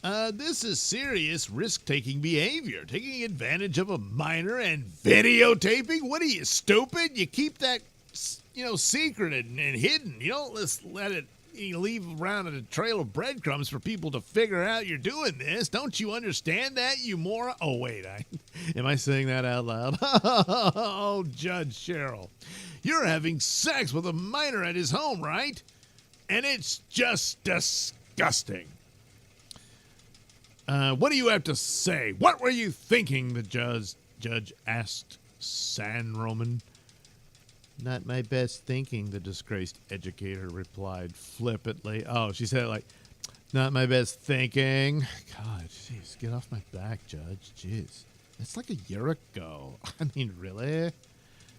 This is serious risk-taking behavior. Taking advantage of a minor and videotaping? What are you, stupid? You keep that, secret and hidden. You don't just let it leave around a trail of breadcrumbs for people to figure out you're doing this. Don't you understand that, you moron? Oh, wait. Am I saying that out loud? Oh, Judge Cheryl. You're having sex with a minor at his home, right? And it's just disgusting. What do you have to say? What were you thinking? The judge asked Sanroman. Not my best thinking, the disgraced educator replied flippantly. Oh, she said it like, not my best thinking. God, jeez, get off my back, Judge. Jeez, that's like a year ago. I mean, really?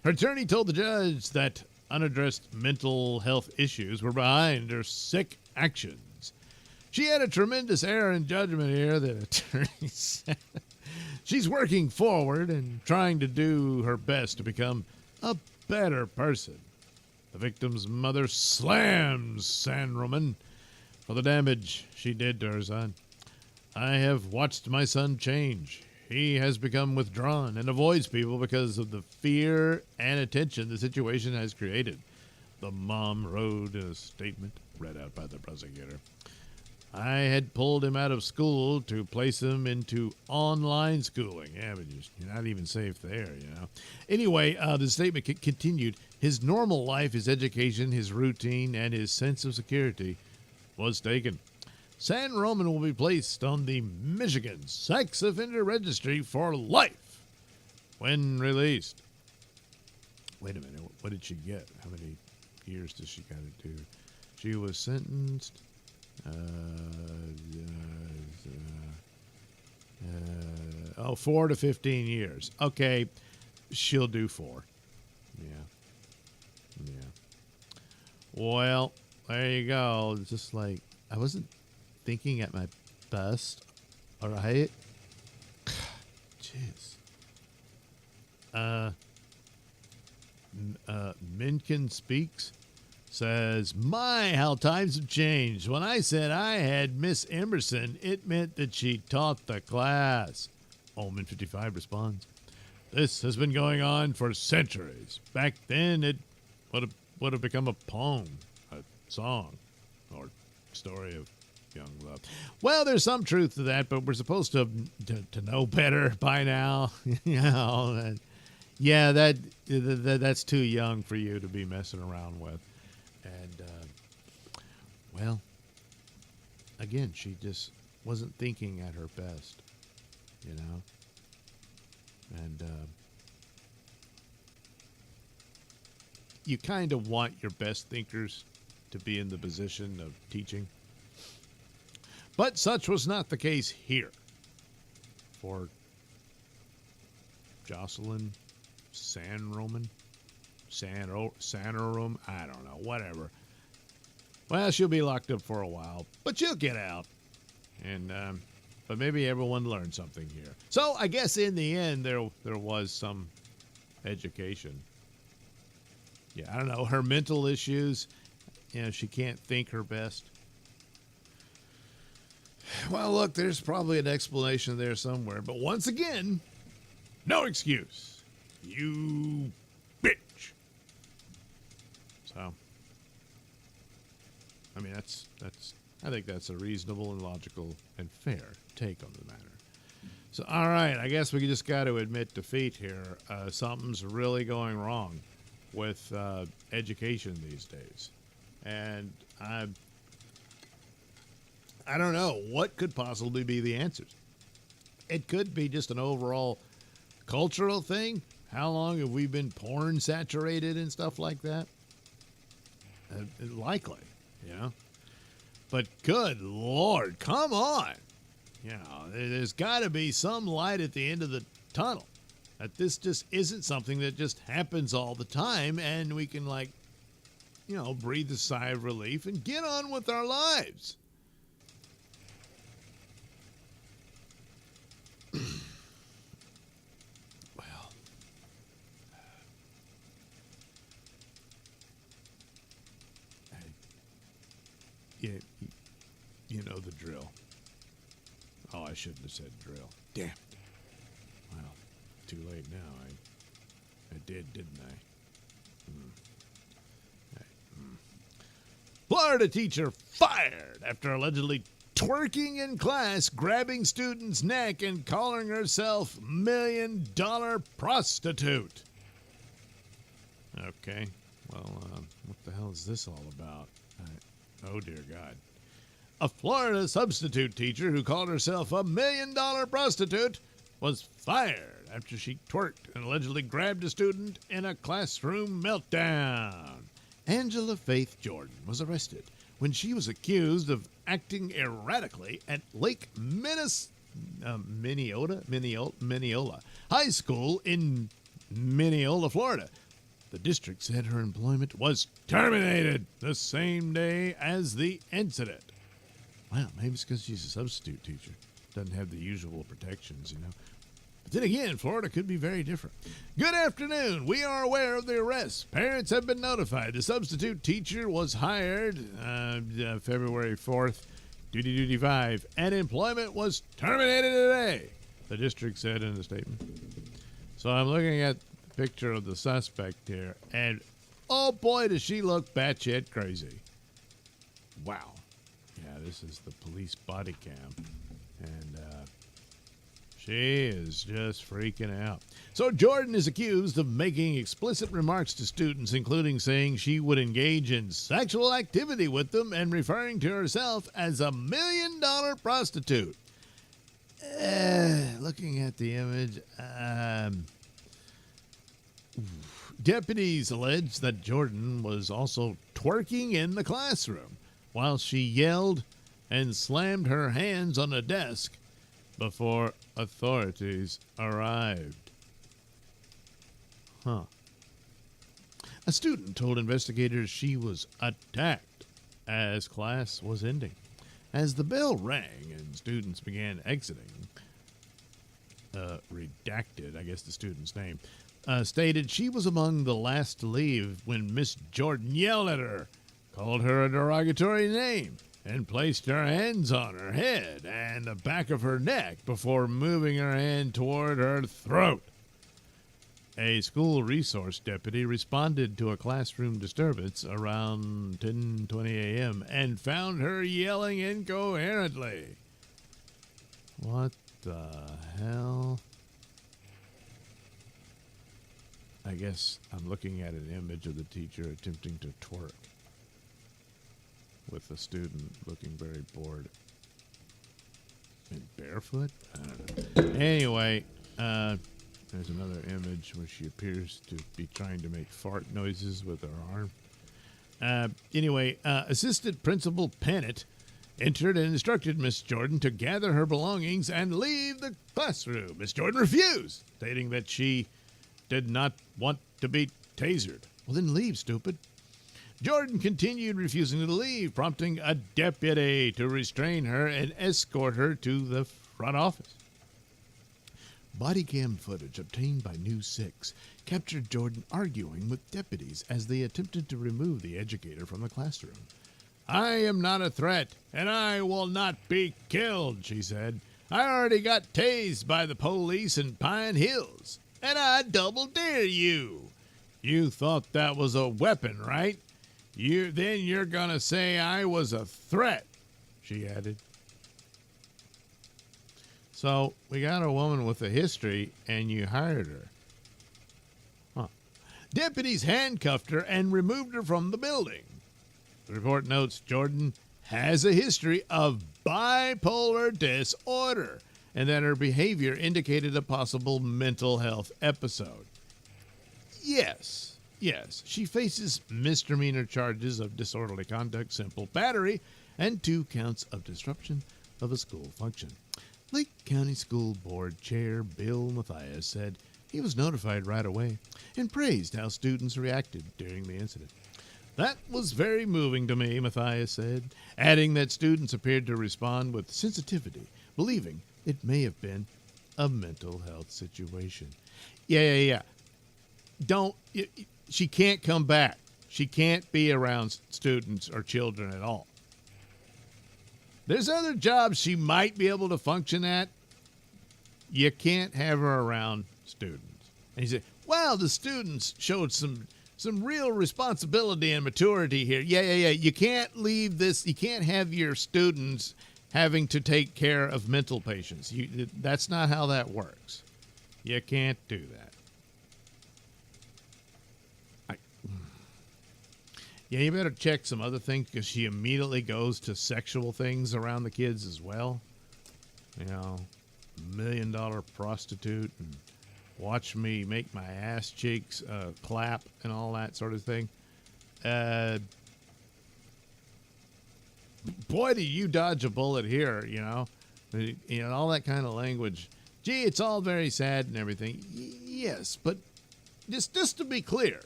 Her attorney told the judge that unaddressed mental health issues were behind her sick actions. She had a tremendous error in judgment here, the attorney said. She's working forward and trying to do her best to become a better person. The victim's mother slams Sanroman for the damage she did to her son. I have watched my son change. He has become withdrawn and avoids people because of the fear and attention the situation has created. The mom wrote a statement read out by the prosecutor. I had pulled him out of school to place him into online schooling. Yeah, but you're not even safe there, you know. Anyway, the statement continued. His normal life, his education, his routine, and his sense of security was taken. San Roman will be placed on the Michigan Sex Offender Registry for life when released. Wait a minute. What did she get? How many years does she got to do? She was sentenced 4 to 15 years. Okay, she'll do 4. Yeah. Well, there you go. It's just like, I wasn't thinking at my best. All right. Jeez. Minkin Speaks says, my, how times have changed. When I said I had Miss Emerson, it meant that she taught the class. Omen 55 responds, this has been going on for centuries. Back then, it would have become a poem, a song, or story of young love. Well, there's some truth to that, but we're supposed to know better by now. You know, yeah, that's too young for you to be messing around with. And, well, again, she just wasn't thinking at her best, you know. And you kind of want your best thinkers to be in the position of teaching. But such was not the case here for Jocelyn Sanroman. Sanorum, I don't know, whatever. Well, she'll be locked up for a while, but she'll get out. And but maybe everyone learned something here. So I guess in the end there was some education. Yeah, I don't know, her mental issues, you know, she can't think her best. Well, look, there's probably an explanation there somewhere, but once again, no excuse. You bitch. So, I mean, I think that's a reasonable and logical and fair take on the matter. So, all right, I guess we just got to admit defeat here. Something's really going wrong with education these days. And I don't know what could possibly be the answers. It could be just an overall cultural thing. How long have we been porn saturated and stuff like that? Likely, you know. But good Lord, come on. You know, there's got to be some light at the end of the tunnel. That this just isn't something that just happens all the time and we can, like, you know, breathe a sigh of relief and get on with our lives. Well, you know the drill. Oh, I shouldn't have said drill. Damn. Well, too late now. I did, didn't I? Florida teacher fired after allegedly twerking in class, grabbing student's neck, and calling herself $1 million prostitute. Okay. Well, what the hell is this all about? Oh, dear God. A Florida substitute teacher who called herself $1 million prostitute was fired after she twerked and allegedly grabbed a student in a classroom meltdown. Angela Faith Jordan was arrested when she was accused of acting erratically at Lake Mineola High School in Mineola, Florida. The district said her employment was terminated the same day as the incident. Wow, maybe it's because she's a substitute teacher. Doesn't have the usual protections, you know. But then again, Florida could be very different. Good afternoon. We are aware of the arrest. Parents have been notified. The substitute teacher was hired February 4th, 2025, and employment was terminated today, the district said in a statement. So I'm looking at the picture of the suspect here, and oh boy, does she look batshit crazy. Wow. Yeah, this is the police body cam. And she is just freaking out. So Jordan is accused of making explicit remarks to students, including saying she would engage in sexual activity with them and referring to herself as a $1 million prostitute. Looking at the image, deputies allege that Jordan was also twerking in the classroom while she yelled and slammed her hands on a desk before authorities arrived. A student told investigators she was attacked as class was ending. As the bell rang and students began exiting, redacted, I guess the student's name, stated she was among the last to leave when Miss Jordan yelled at her, called her a derogatory name, and placed her hands on her head and the back of her neck before moving her hand toward her throat. A school resource deputy responded to a classroom disturbance around 10:20 a.m. and found her yelling incoherently. What the hell? I guess I'm looking at an image of the teacher attempting to twerk with the student looking very bored and barefoot. I don't know. Anyway, there's another image where she appears to be trying to make fart noises with her arm. Assistant Principal Pennant entered and instructed Miss Jordan to gather her belongings and leave the classroom. Miss Jordan refused, stating that she did not want to be tasered. Well, then leave, stupid. Jordan continued refusing to leave, prompting a deputy to restrain her and escort her to the front office. Body cam footage obtained by News 6 captured Jordan arguing with deputies as they attempted to remove the educator from the classroom. "I am not a threat, and I will not be killed," she said. "I already got tased by the police in Pine Hills, and I double dare you. You thought that was a weapon, right? Then you're going to say I was a threat," she added. So we got a woman with a history, and you hired her. Deputies handcuffed her and removed her from the building. The report notes Jordan has a history of bipolar disorder and that her behavior indicated a possible mental health episode. Yes, she faces misdemeanor charges of disorderly conduct, simple battery, and 2 counts of disruption of a school function. Lake County School Board Chair Bill Mathias said he was notified right away and praised how students reacted during the incident. "That was very moving to me," Mathias said, adding that students appeared to respond with sensitivity, believing it may have been a mental health situation. Yeah. She can't come back. She can't be around students or children at all. There's other jobs she might be able to function at. You can't have her around students. And he said, well, the students showed some real responsibility and maturity here. Yeah. You can't leave this. You can't have your students having to take care of mental patients. That's not how that works. You can't do that. Yeah, you better check some other things because she immediately goes to sexual things around the kids as well. You know, $1 million prostitute and watch me make my ass cheeks clap and all that sort of thing. Boy, do you dodge a bullet here, you know, all that kind of language. Gee, it's all very sad and everything. Yes, but just to be clear,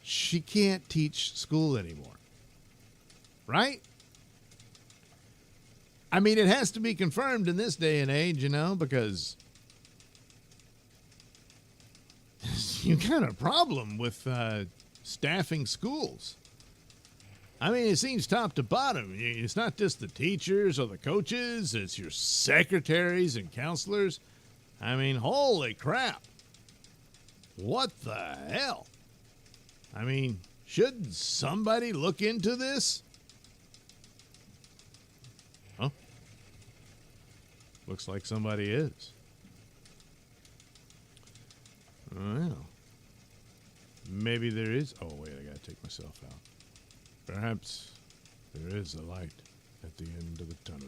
she can't teach school anymore, right? I mean, it has to be confirmed in this day and age, you know, because you got a problem with staffing schools. I mean, it seems top to bottom. It's not just the teachers or the coaches. It's your secretaries and counselors. I mean, holy crap. What the hell? I mean, should somebody look into this? Huh? Looks like somebody is. Well, maybe there is. Oh, wait, I gotta take myself out. Perhaps there is a light at the end of the tunnel.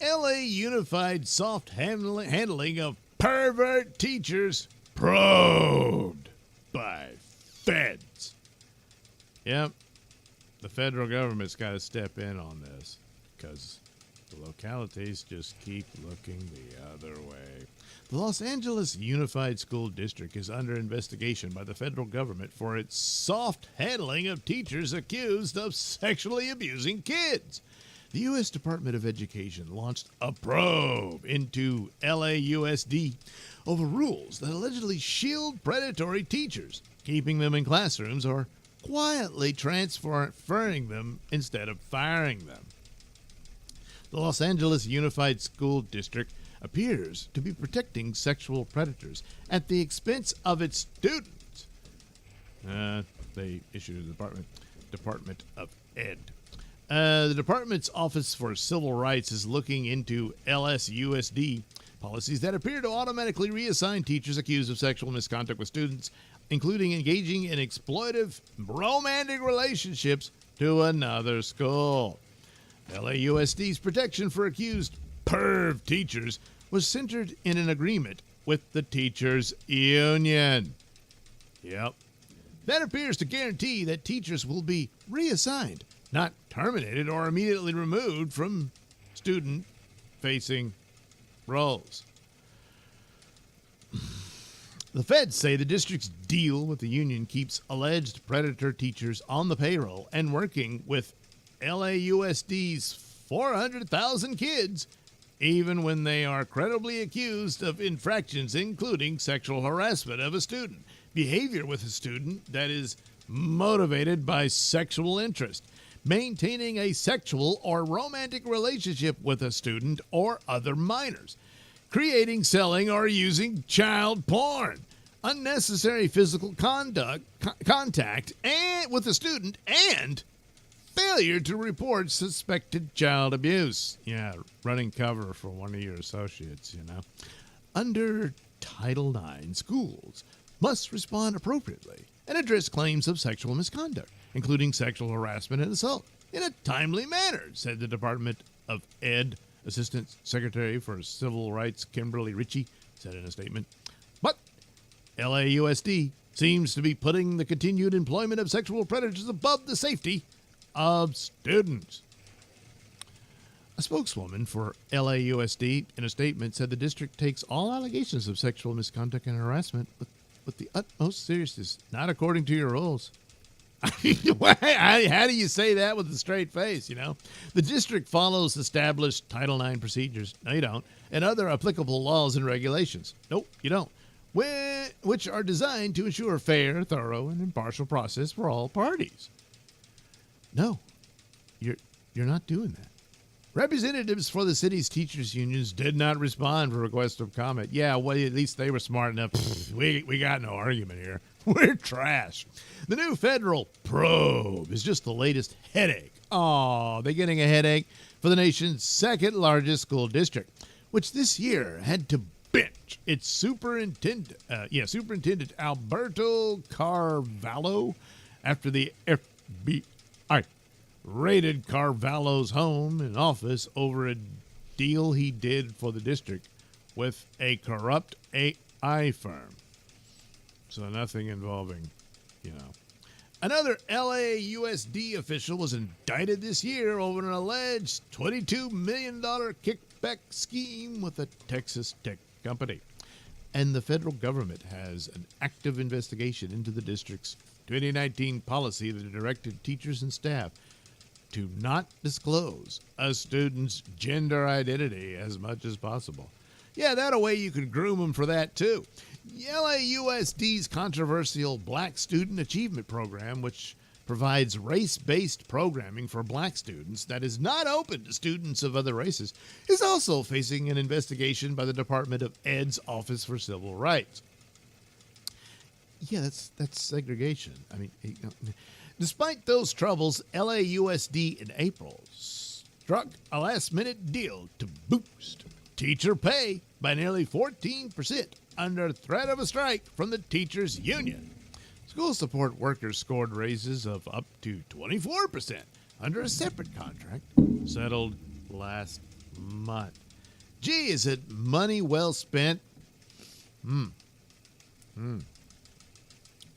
LA Unified soft handling of pervert teachers probed by feds. Yep, the federal government's got to step in on this because the localities just keep looking the other way. The Los Angeles Unified School District is under investigation by the federal government for its soft handling of teachers accused of sexually abusing kids. The U.S. Department of Education launched a probe into LAUSD over rules that allegedly shield predatory teachers, keeping them in classrooms or quietly transferring them instead of firing them. The Los Angeles Unified School District appears to be protecting sexual predators at the expense of its students. They issued the Department of Ed. The department's Office for Civil Rights is looking into LSUSD policies that appear to automatically reassign teachers accused of sexual misconduct with students, including engaging in exploitive romantic relationships, to another school. LAUSD's protection for accused perv teachers was centered in an agreement with the teachers' union. Yep. That appears to guarantee that teachers will be reassigned, not terminated or immediately removed from student-facing roles. The feds say the district's deal with the union keeps alleged predator teachers on the payroll and working with LAUSD's 400,000 kids, even when they are credibly accused of infractions including sexual harassment of a student, behavior with a student that is motivated by sexual interest, maintaining a sexual or romantic relationship with a student or other minors, creating, selling, or using child porn, unnecessary physical contact with a student, and failure to report suspected child abuse. Yeah, running cover for one of your associates, you know. Under Title IX, schools must respond appropriately and address claims of sexual misconduct, including sexual harassment and assault, in a timely manner, said the Department of Ed Assistant Secretary for Civil Rights Kimberly Ritchie said in a statement. But LAUSD seems to be putting the continued employment of sexual predators above the safety of students. A spokeswoman for LAUSD in a statement said the district takes all allegations of sexual misconduct and harassment with the utmost seriousness, not according to your rules. How do you say that with a straight face, you know? The district follows established Title IX procedures. No, you don't. And other applicable laws and regulations. Nope, you don't. Which are designed to ensure a fair, thorough, and impartial process for all parties. No, you're not doing that. Representatives for the city's teachers' unions did not respond for requests of comment. Yeah, well, at least they were smart enough. We got no argument here. We're trash. The new federal probe is just the latest headache. Oh, they're getting a headache for the nation's second largest school district, which this year had to bench its superintendent Alberto Carvalho after the FBI raided Carvalho's home and office over a deal he did for the district with a corrupt AI firm. So nothing involving, you know. Another LAUSD official was indicted this year over an alleged $22 million kickback scheme with a Texas tech company. And the federal government has an active investigation into the district's 2019 policy that directed teachers and staff to not disclose a student's gender identity as much as possible. Yeah, that a way you could groom them for that too. LAUSD's controversial Black Student Achievement Program, which provides race-based programming for black students that is not open to students of other races, is also facing an investigation by the Department of Ed's Office for Civil Rights. Yeah, that's segregation. I mean, despite those troubles, LAUSD in April struck a last-minute deal to boost teacher pay by nearly 14% under threat of a strike from the teachers' union. School support workers scored raises of up to 24% under a separate contract settled last month. Gee, is it money well spent?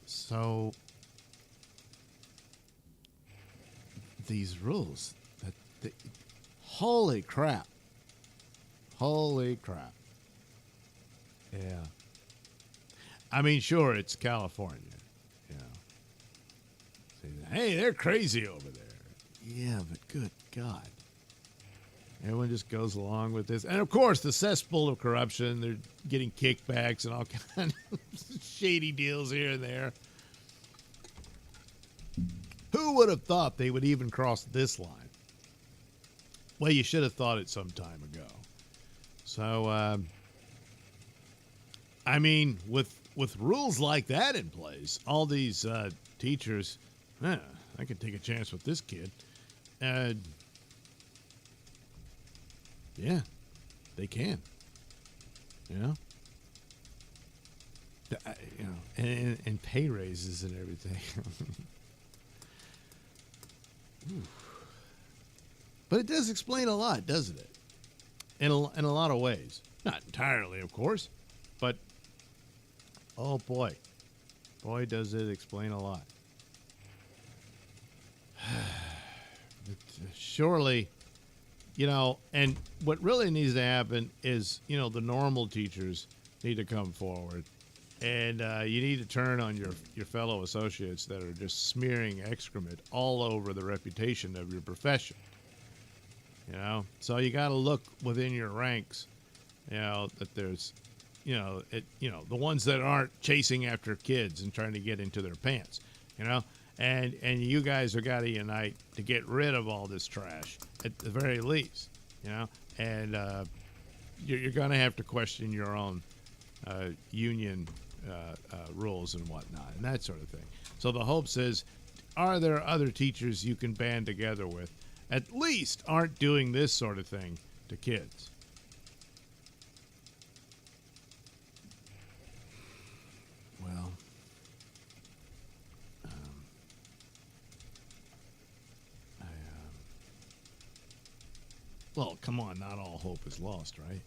So, these rules, holy crap. Holy crap. Yeah. I mean, sure, it's California. Hey, they're crazy over there. Yeah, but good God. Everyone just goes along with this. And, of course, the cesspool of corruption. They're getting kickbacks and all kinds of shady deals here and there. Who would have thought they would even cross this line? Well, you should have thought it some time ago. So, I mean, with rules like that in place, all these teachers... I could take a chance with this kid. Yeah, they can. And pay raises and everything. But it does explain a lot, doesn't it? In a lot of ways. Not entirely, of course, but oh boy, does it explain a lot. Surely, and what really needs to happen is, the normal teachers need to come forward, and you need to turn on your fellow associates that are just smearing excrement all over the reputation of your profession. So you got to look within your ranks, that there's, the ones that aren't chasing after kids and trying to get into their pants, And you guys have got to unite to get rid of all this trash at the very least, And you're going to have to question your own union rules and whatnot and that sort of thing. So the hopes is, are there other teachers you can band together with, at least aren't doing this sort of thing to kids? Well... Well, come on, not all hope is lost, right?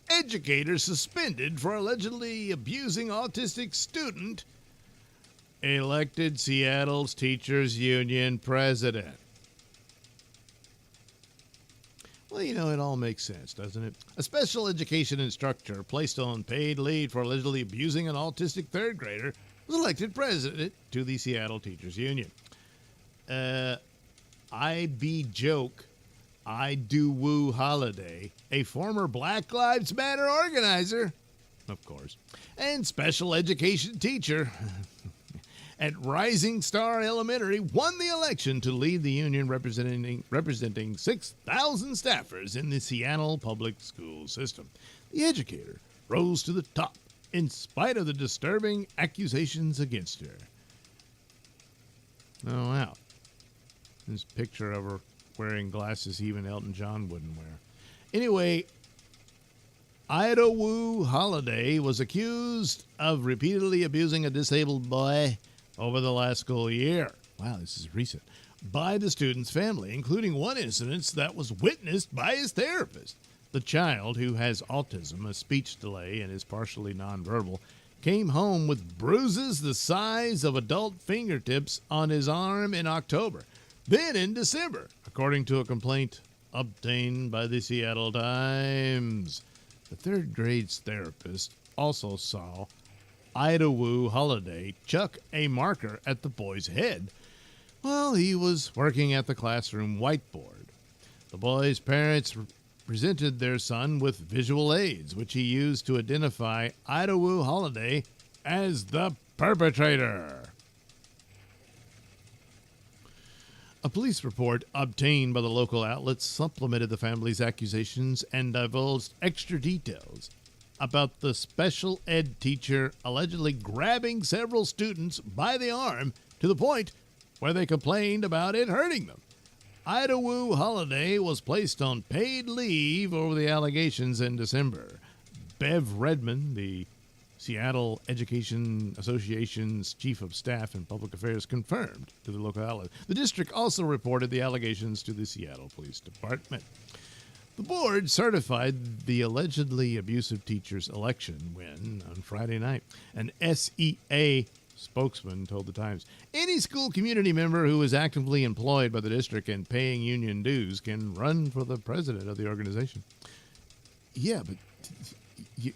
Educator suspended for allegedly abusing autistic student, elected Seattle's teachers union president. Well, it all makes sense, doesn't it? A special education instructor placed on paid leave for allegedly abusing an autistic third grader was elected president to the Seattle Teachers Union. I do woo Holiday, a former Black Lives Matter organizer, of course, and special education teacher at Rising Star Elementary, won the election to lead the union representing 6,000 staffers in the Seattle public school system. The educator rose to the top in spite of the disturbing accusations against her. Oh, wow. This picture of her wearing glasses even Elton John wouldn't wear. Anyway, Ida Wu Holiday was accused of repeatedly abusing a disabled boy over the last school year. Wow, this is recent. By the student's family, including one incident that was witnessed by his therapist. The child, who has autism, a speech delay, and is partially nonverbal, came home with bruises the size of adult fingertips on his arm in October. Then in December, according to a complaint obtained by the Seattle Times, the third grade's therapist also saw Ida Wu Holiday chuck a marker at the boy's head while he was working at the classroom whiteboard. The boy's parents presented their son with visual aids, which he used to identify Idaho Holiday as the perpetrator. A police report obtained by the local outlets supplemented the family's accusations and divulged extra details about the special ed teacher allegedly grabbing several students by the arm to the point where they complained about it hurting them. Idaho Holiday was placed on paid leave over the allegations in December. Bev Redmond, the Seattle Education Association's chief of staff and public affairs, confirmed to the local outlet. The district also reported the allegations to the Seattle Police Department. The board certified the allegedly abusive teacher's election win on Friday night. An SEA spokesman told the Times, any school community member who is actively employed by the district and paying union dues can run for the president of the organization. Yeah, but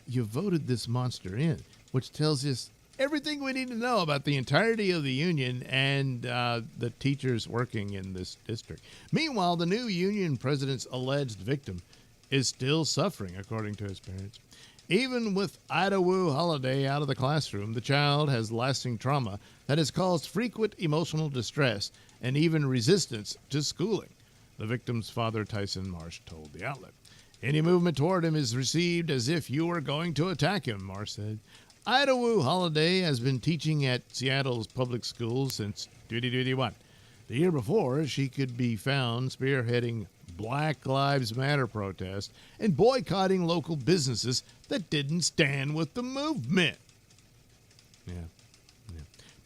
you voted this monster in, which tells us everything we need to know about the entirety of the union and the teachers working in this district. Meanwhile, the new union president's alleged victim is still suffering, according to his parents. Even with Idaho Holiday out of the classroom, the child has lasting trauma that has caused frequent emotional distress and even resistance to schooling, the victim's father, Tyson Marsh, told the outlet. Any movement toward him is received as if you were going to attack him, Marsh said. Idaho Holiday has been teaching at Seattle's public schools since 2021. The year before, she could be found spearheading Black Lives Matter protests and boycotting local businesses that didn't stand with the movement. Yeah.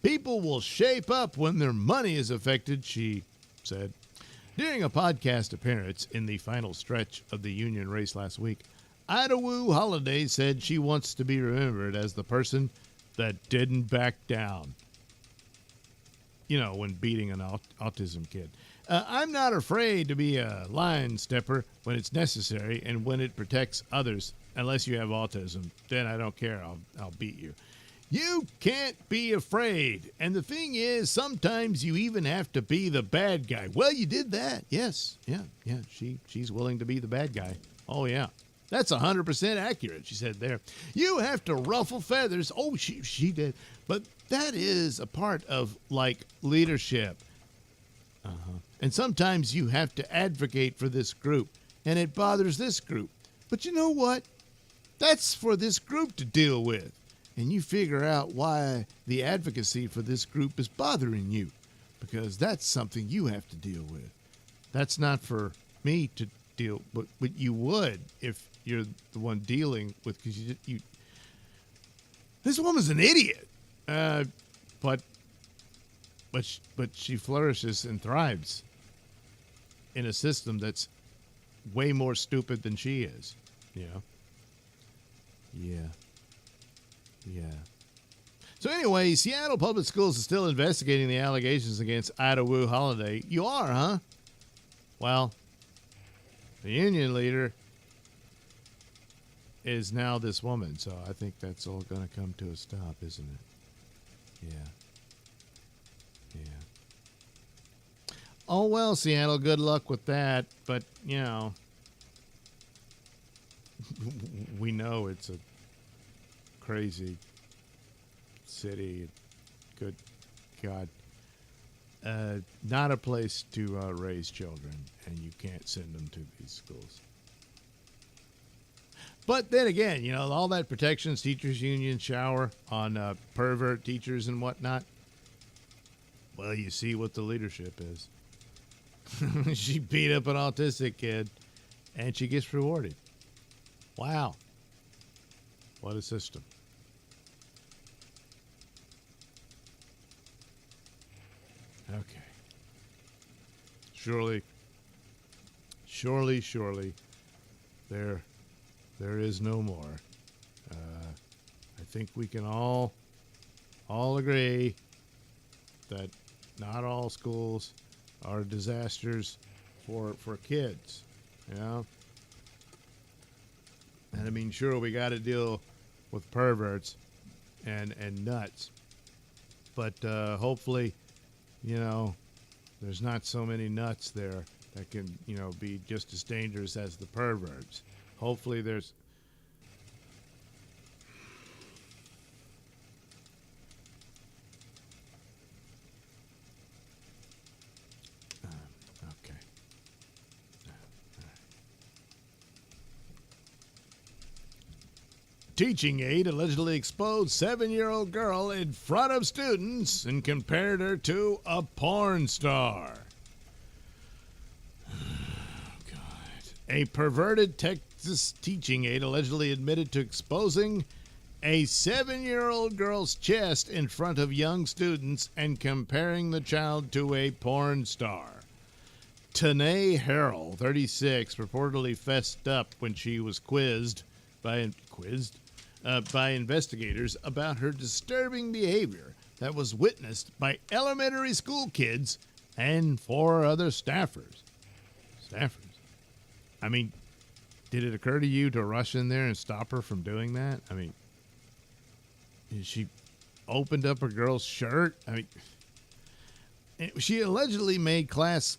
People will shape up when their money is affected, she said. During a podcast appearance in the final stretch of the union race last week, Idaho Holiday said she wants to be remembered as the person that didn't back down. You know, when beating an autism kid. I'm not afraid to be a line stepper when it's necessary and when it protects others. Unless you have autism, then I don't care. I'll beat you. You can't be afraid. And the thing is, sometimes you even have to be the bad guy. Well, you did that. Yes. Yeah. She's willing to be the bad guy. Oh, yeah. That's 100% accurate, she said there. You have to ruffle feathers. Oh, she did. But that is a part of, like, leadership. And sometimes you have to advocate for this group, and it bothers this group. But you know what? That's for this group to deal with. And you figure out why the advocacy for this group is bothering you, because that's something you have to deal with. That's not for me to deal, but you would if you're the one dealing with, because you this woman's an idiot, but she flourishes and thrives in a system that's way more stupid than she is. Yeah. So anyway, Seattle Public Schools is still investigating the allegations against Idaho Holiday. You are, huh? Well, the union leader is now this woman, so I think that's all going to come to a stop, isn't it? Yeah. Oh, well, Seattle, good luck with that. But, you know, we know it's a crazy city. Good God. Not a place to raise children, and you can't send them to these schools. But then again, you know, all that protections, teachers union shower on pervert teachers and whatnot. Well, you see what the leadership is. She beat up an autistic kid, and she gets rewarded. Wow. What a system. Okay. Surely, there is no more. I think we can all agree that not all schools are disasters for kids, you know? And I mean, sure, we got to deal with perverts and nuts, but hopefully, you know, there's not so many nuts there that can, be just as dangerous as the perverts. Hopefully there's... Okay. Teaching aide allegedly exposed 7-year-old girl in front of students and compared her to a porn star. A perverted Texas teaching aide allegedly admitted to exposing a 7-year-old girl's chest in front of young students and comparing the child to a porn star. Tanae Harrell, 36, reportedly fessed up when she was quizzed by investigators about her disturbing behavior that was witnessed by elementary school kids and 4 other staffers. I mean, did it occur to you to rush in there and stop her from doing that? I mean, she opened up a girl's shirt. I mean, she allegedly made crass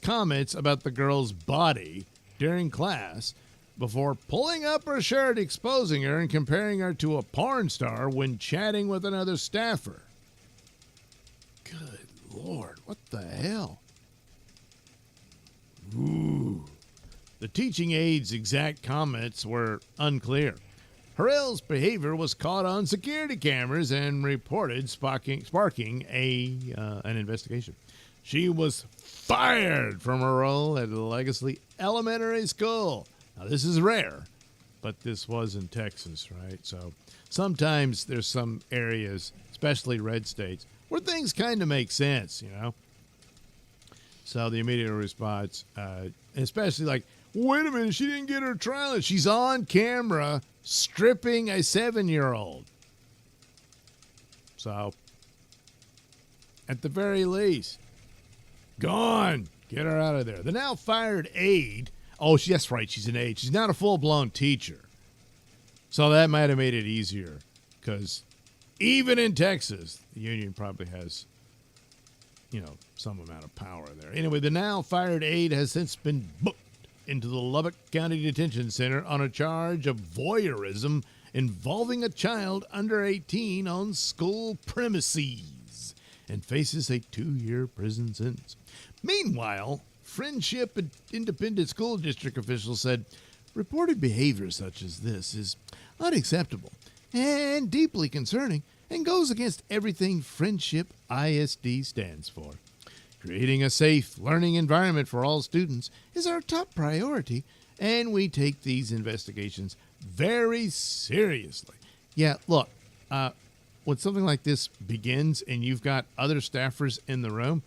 comments about the girl's body during class before pulling up her shirt, exposing her, and comparing her to a porn star when chatting with another staffer. Good Lord, what the hell? Ooh. The teaching aide's exact comments were unclear. Harrell's behavior was caught on security cameras and reported sparking an investigation. She was fired from her role at Legacy Elementary School. Now, this is rare, but this was in Texas, right? So sometimes there's some areas, especially red states, where things kind of make sense, So the immediate response, especially like, wait a minute, she didn't get her trial. She's on camera stripping a 7-year-old. So, at the very least, gone. Get her out of there. The now fired aide. Oh, that's right. She's an aide. She's not a full-blown teacher. So that might have made it easier because even in Texas, the union probably has, some amount of power there. Anyway, the now fired aide has since been booked into the Lubbock County Detention Center on a charge of voyeurism involving a child under 18 on school premises and faces a 2-year prison sentence. Meanwhile, Friendship Independent School District officials said reported behavior such as this is unacceptable and deeply concerning and goes against everything Friendship ISD stands for. Creating a safe learning environment for all students is our top priority, and we take these investigations very seriously. Yeah, look, when something like this begins and you've got other staffers in the room,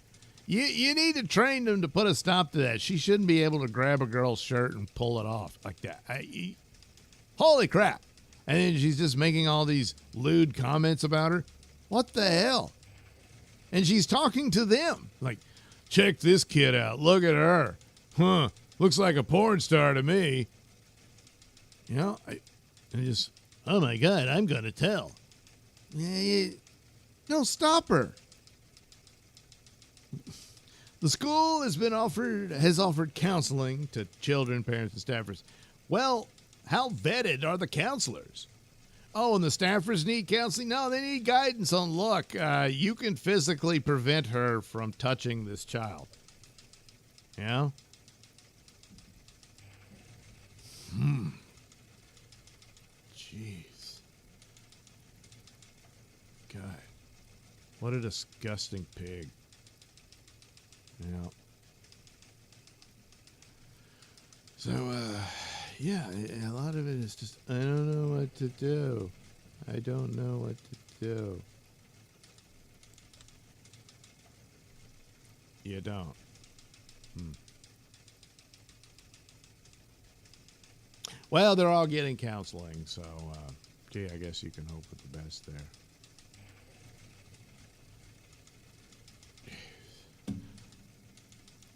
you need to train them to put a stop to that. She shouldn't be able to grab a girl's shirt and pull it off like that. Holy crap. And then she's just making all these lewd comments about her. What the hell? And she's talking to them. Like, check this kid out. Look at her. Looks like a porn star to me. I just, oh my God, I'm going to tell. No, stop her. The school has offered counseling to children, parents, and staffers. Well, how vetted are the counselors? Oh, and the staffers need counseling? No, they need guidance on, look, you can physically prevent her from touching this child. Yeah? Jeez. God. What a disgusting pig. Yeah. So, yeah, a lot of it is just, I don't know what to do. I don't know what to do. You don't. Well, they're all getting counseling, so, gee, I guess you can hope for the best there.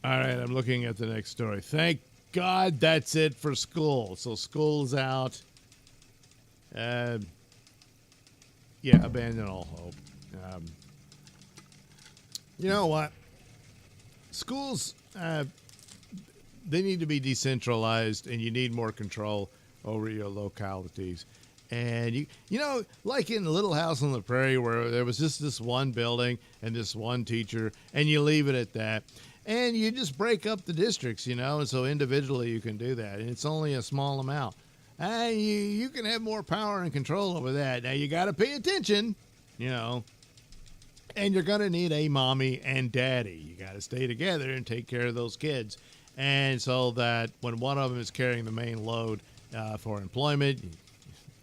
All right, I'm looking at the next story. Thank God that's it for school. So school's out. Yeah, abandon all hope. You know what? schools, they need to be decentralized, and you need more control over your localities. And you know, like in Little House on the Prairie, where there was just this one building and this one teacher, and you leave it at that. And you just break up the districts, you know, and so individually you can do that. And it's only a small amount. And you can have more power and control over that. Now, you got to pay attention, you know, and you're going to need a mommy and daddy. You got to stay together and take care of those kids. And so that when one of them is carrying the main load for employment,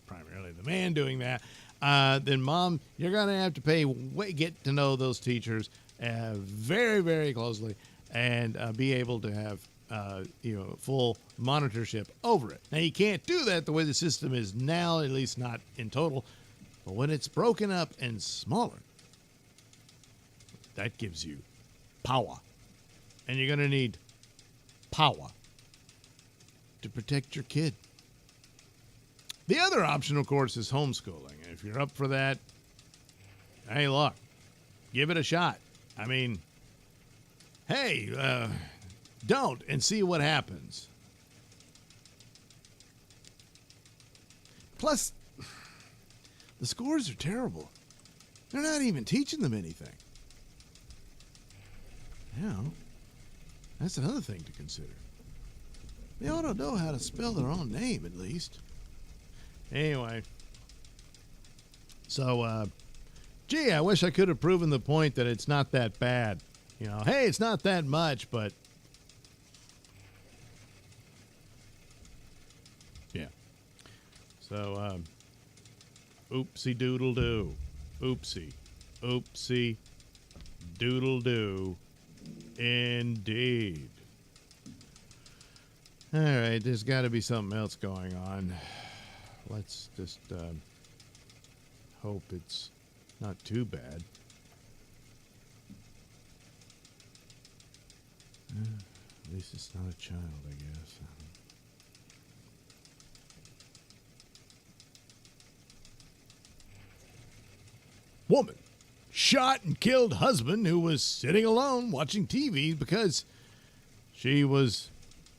primarily the man doing that, then mom, you're going to have to get to know those teachers very, very closely and be able to have full monitorship over it. Now, you can't do that the way the system is now, at least not in total. But when it's broken up and smaller, that gives you power. And you're going to need power to protect your kid. The other option, of course, is homeschooling. And if you're up for that, hey, look, give it a shot. I mean, hey, don't and see what happens. Plus, the scores are terrible. They're not even teaching them anything. You know, that's another thing to consider. They ought to know how to spell their own name, at least. Anyway, so, gee, I wish I could have proven the point that it's not that bad. You know, hey, it's not that much, but yeah. So, oopsie doodle doo. Oopsie. Oopsie doodle doo. Indeed. All right, there's got to be something else going on. Let's just hope it's not too bad. At least it's not a child, I guess. Woman shot and killed husband who was sitting alone watching TV because she was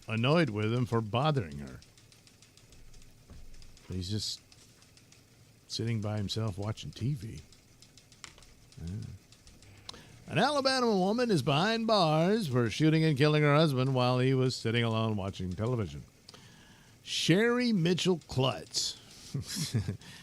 annoyed with him for bothering her. He's just sitting by himself watching TV. An Alabama woman is behind bars for shooting and killing her husband while he was sitting alone watching television. Sherry Mitchell Klutz,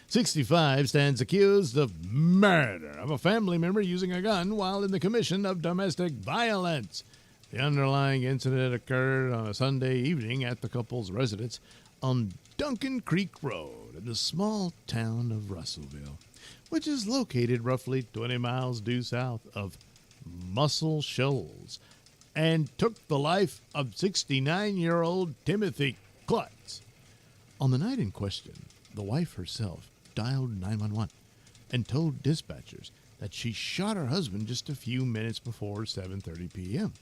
65, stands accused of murder of a family member using a gun while in the commission of domestic violence. The underlying incident occurred on a Sunday evening at the couple's residence on Duncan Creek Road in the small town of Russellville, which is located roughly 20 miles due south of Muscle Shoals, and took the life of 69-year-old Timothy Klutz. On the night in question, the wife herself dialed 911 and told dispatchers that she shot her husband just a few minutes before 7:30 p.m.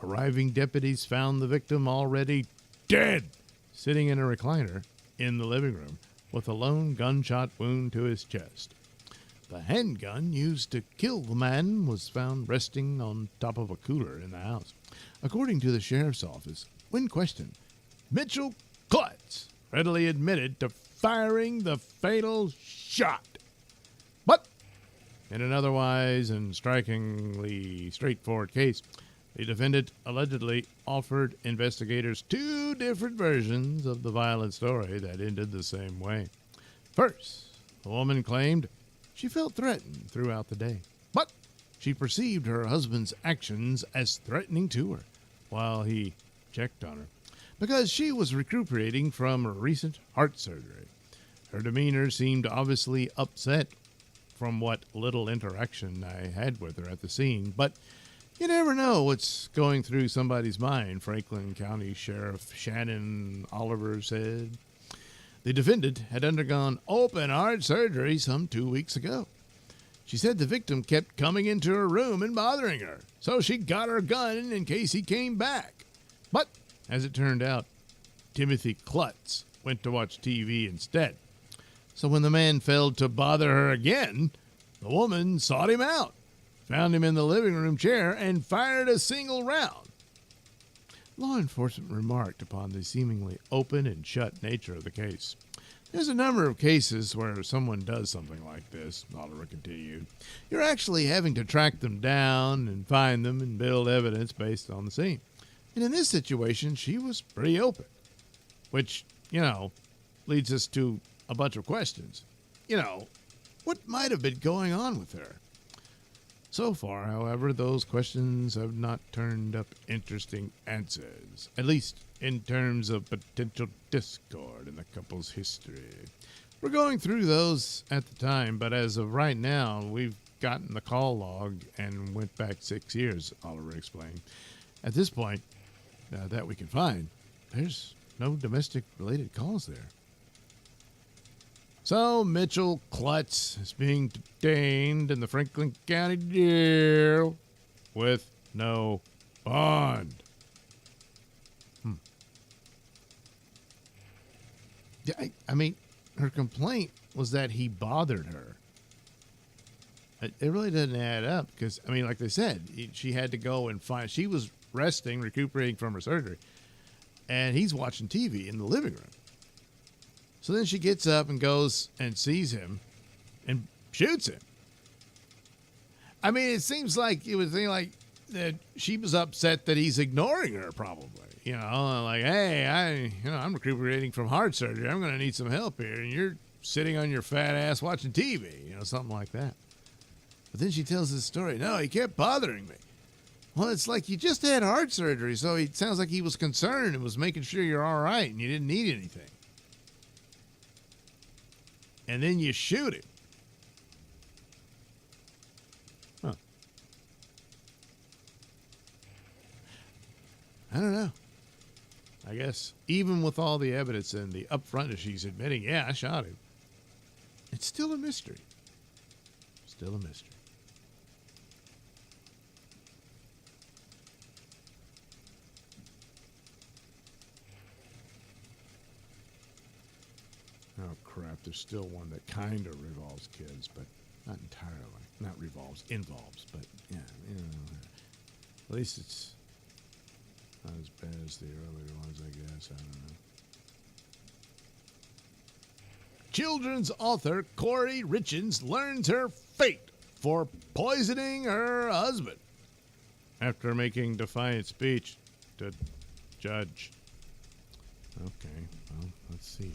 Arriving deputies found the victim already dead, sitting in a recliner in the living room with a lone gunshot wound to his chest. The handgun used to kill the man was found resting on top of a cooler in the house. According to the sheriff's office, when questioned, Mitchell Klutz readily admitted to firing the fatal shot. But in an otherwise and strikingly straightforward case, the defendant allegedly offered investigators two different versions of the violent story that ended the same way. First, the woman claimed she felt threatened throughout the day, but she perceived her husband's actions as threatening to her while he checked on her because she was recuperating from a recent heart surgery. Her demeanor seemed obviously upset from what little interaction I had with her at the scene, but you never know what's going through somebody's mind, Franklin County Sheriff Shannon Oliver said. The defendant had undergone open heart surgery some 2 weeks ago. She said the victim kept coming into her room and bothering her, so she got her gun in case he came back. But, as it turned out, Timothy Klutz went to watch TV instead. So when the man failed to bother her again, the woman sought him out, found him in the living room chair and fired a single round. Law enforcement remarked upon the seemingly open and shut nature of the case. There's a number of cases where someone does something like this, Oliver continued. You're actually having to track them down and find them and build evidence based on the scene. And in this situation, she was pretty open, which, leads us to a bunch of questions. What might have been going on with her? So far, however, those questions have not turned up interesting answers, at least in terms of potential discord in the couple's history. We're going through those at the time, but as of right now, we've gotten the call log and went back 6 years, Oliver explained. At this point, that we can find, there's no domestic-related calls there. So Mitchell Klutz is being detained in the Franklin County jail with no bond. I mean, her complaint was that he bothered her. It really doesn't add up because, like they said, she had to go and she was resting, recuperating from her surgery, and he's watching TV in the living room. So then she gets up and goes and sees him and shoots him. It seems like it was like that she was upset that he's ignoring her, probably. Like, hey, I'm recuperating from heart surgery. I'm going to need some help here. And you're sitting on your fat ass watching TV, something like that. But then she tells this story. No, he kept bothering me. Well, it's like you just had heart surgery, so it sounds like he was concerned and was making sure you're all right and you didn't need anything. And then you shoot him. Huh. I don't know. I guess even with all the evidence and the upfront she's admitting, yeah, I shot him, it's still a mystery. Still a mystery. Oh, crap. There's still one that kind of revolves kids, but not entirely. Not involves, but yeah. At least it's not as bad as the earlier ones, I guess. I don't know. Children's author Corey Richins learns her fate for poisoning her husband after making defiant speech to judge. Okay, well, let's see.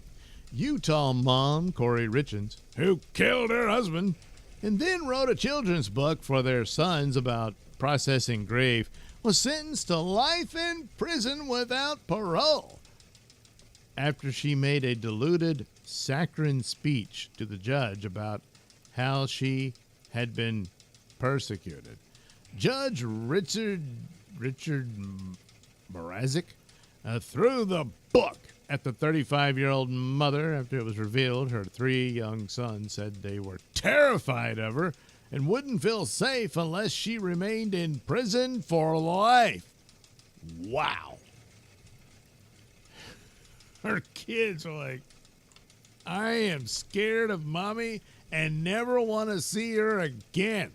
Utah mom Corey Richins, who killed her husband and then wrote a children's book for their sons about processing grief, was sentenced to life in prison without parole after she made a diluted, saccharine speech to the judge about how she had been persecuted. Judge Richard Mrazek threw the book at the 35-year-old mother after it was revealed her 3 young sons said they were terrified of her and wouldn't feel safe unless she remained in prison for life. Wow. Her kids were like, I am scared of mommy and never want to see her again.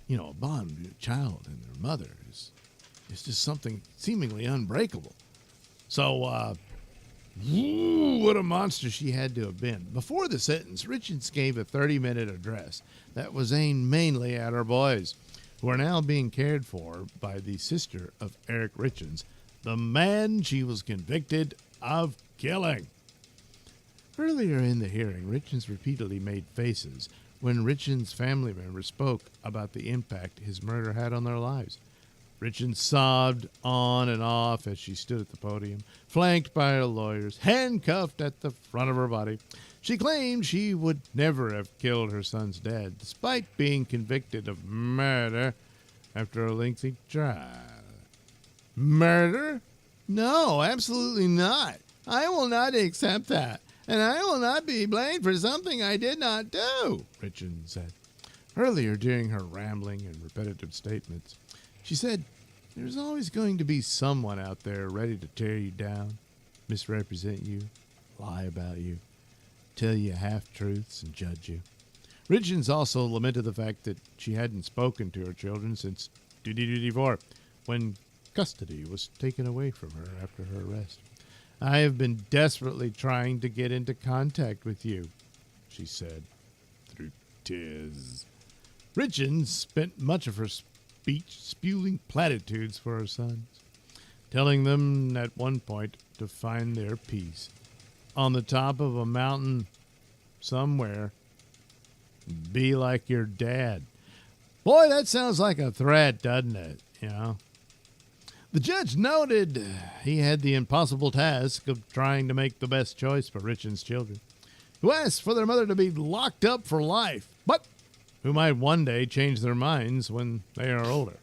A bond between a child and their mother is just something seemingly unbreakable. So, what a monster she had to have been. Before the sentence, Richards gave a 30-minute address that was aimed mainly at her boys, who are now being cared for by the sister of Eric Richards, the man she was convicted of killing. Earlier in the hearing, Richards repeatedly made faces when Richards' family members spoke about the impact his murder had on their lives. Richards sobbed on and off as she stood at the podium, flanked by her lawyers, handcuffed at the front of her body. She claimed she would never have killed her son's dad, despite being convicted of murder after a lengthy trial. Murder? No, absolutely not. I will not accept that, and I will not be blamed for something I did not do, Richards said. Earlier, during her rambling and repetitive statements, she said, there's always going to be someone out there ready to tear you down, misrepresent you, lie about you, tell you half-truths, and judge you. Richards also lamented the fact that she hadn't spoken to her children since 2024, when custody was taken away from her after her arrest. "I have been desperately trying to get into contact with you," she said through tears. Richards spent much of her speech spewing platitudes for her sons, telling them at one point to find their peace on the top of a mountain somewhere. Be like your dad. Boy, that sounds like a threat, doesn't it? You know? The judge noted he had the impossible task of trying to make the best choice for Richard's children, who asked for their mother to be locked up for life, but who might one day change their minds when they are older.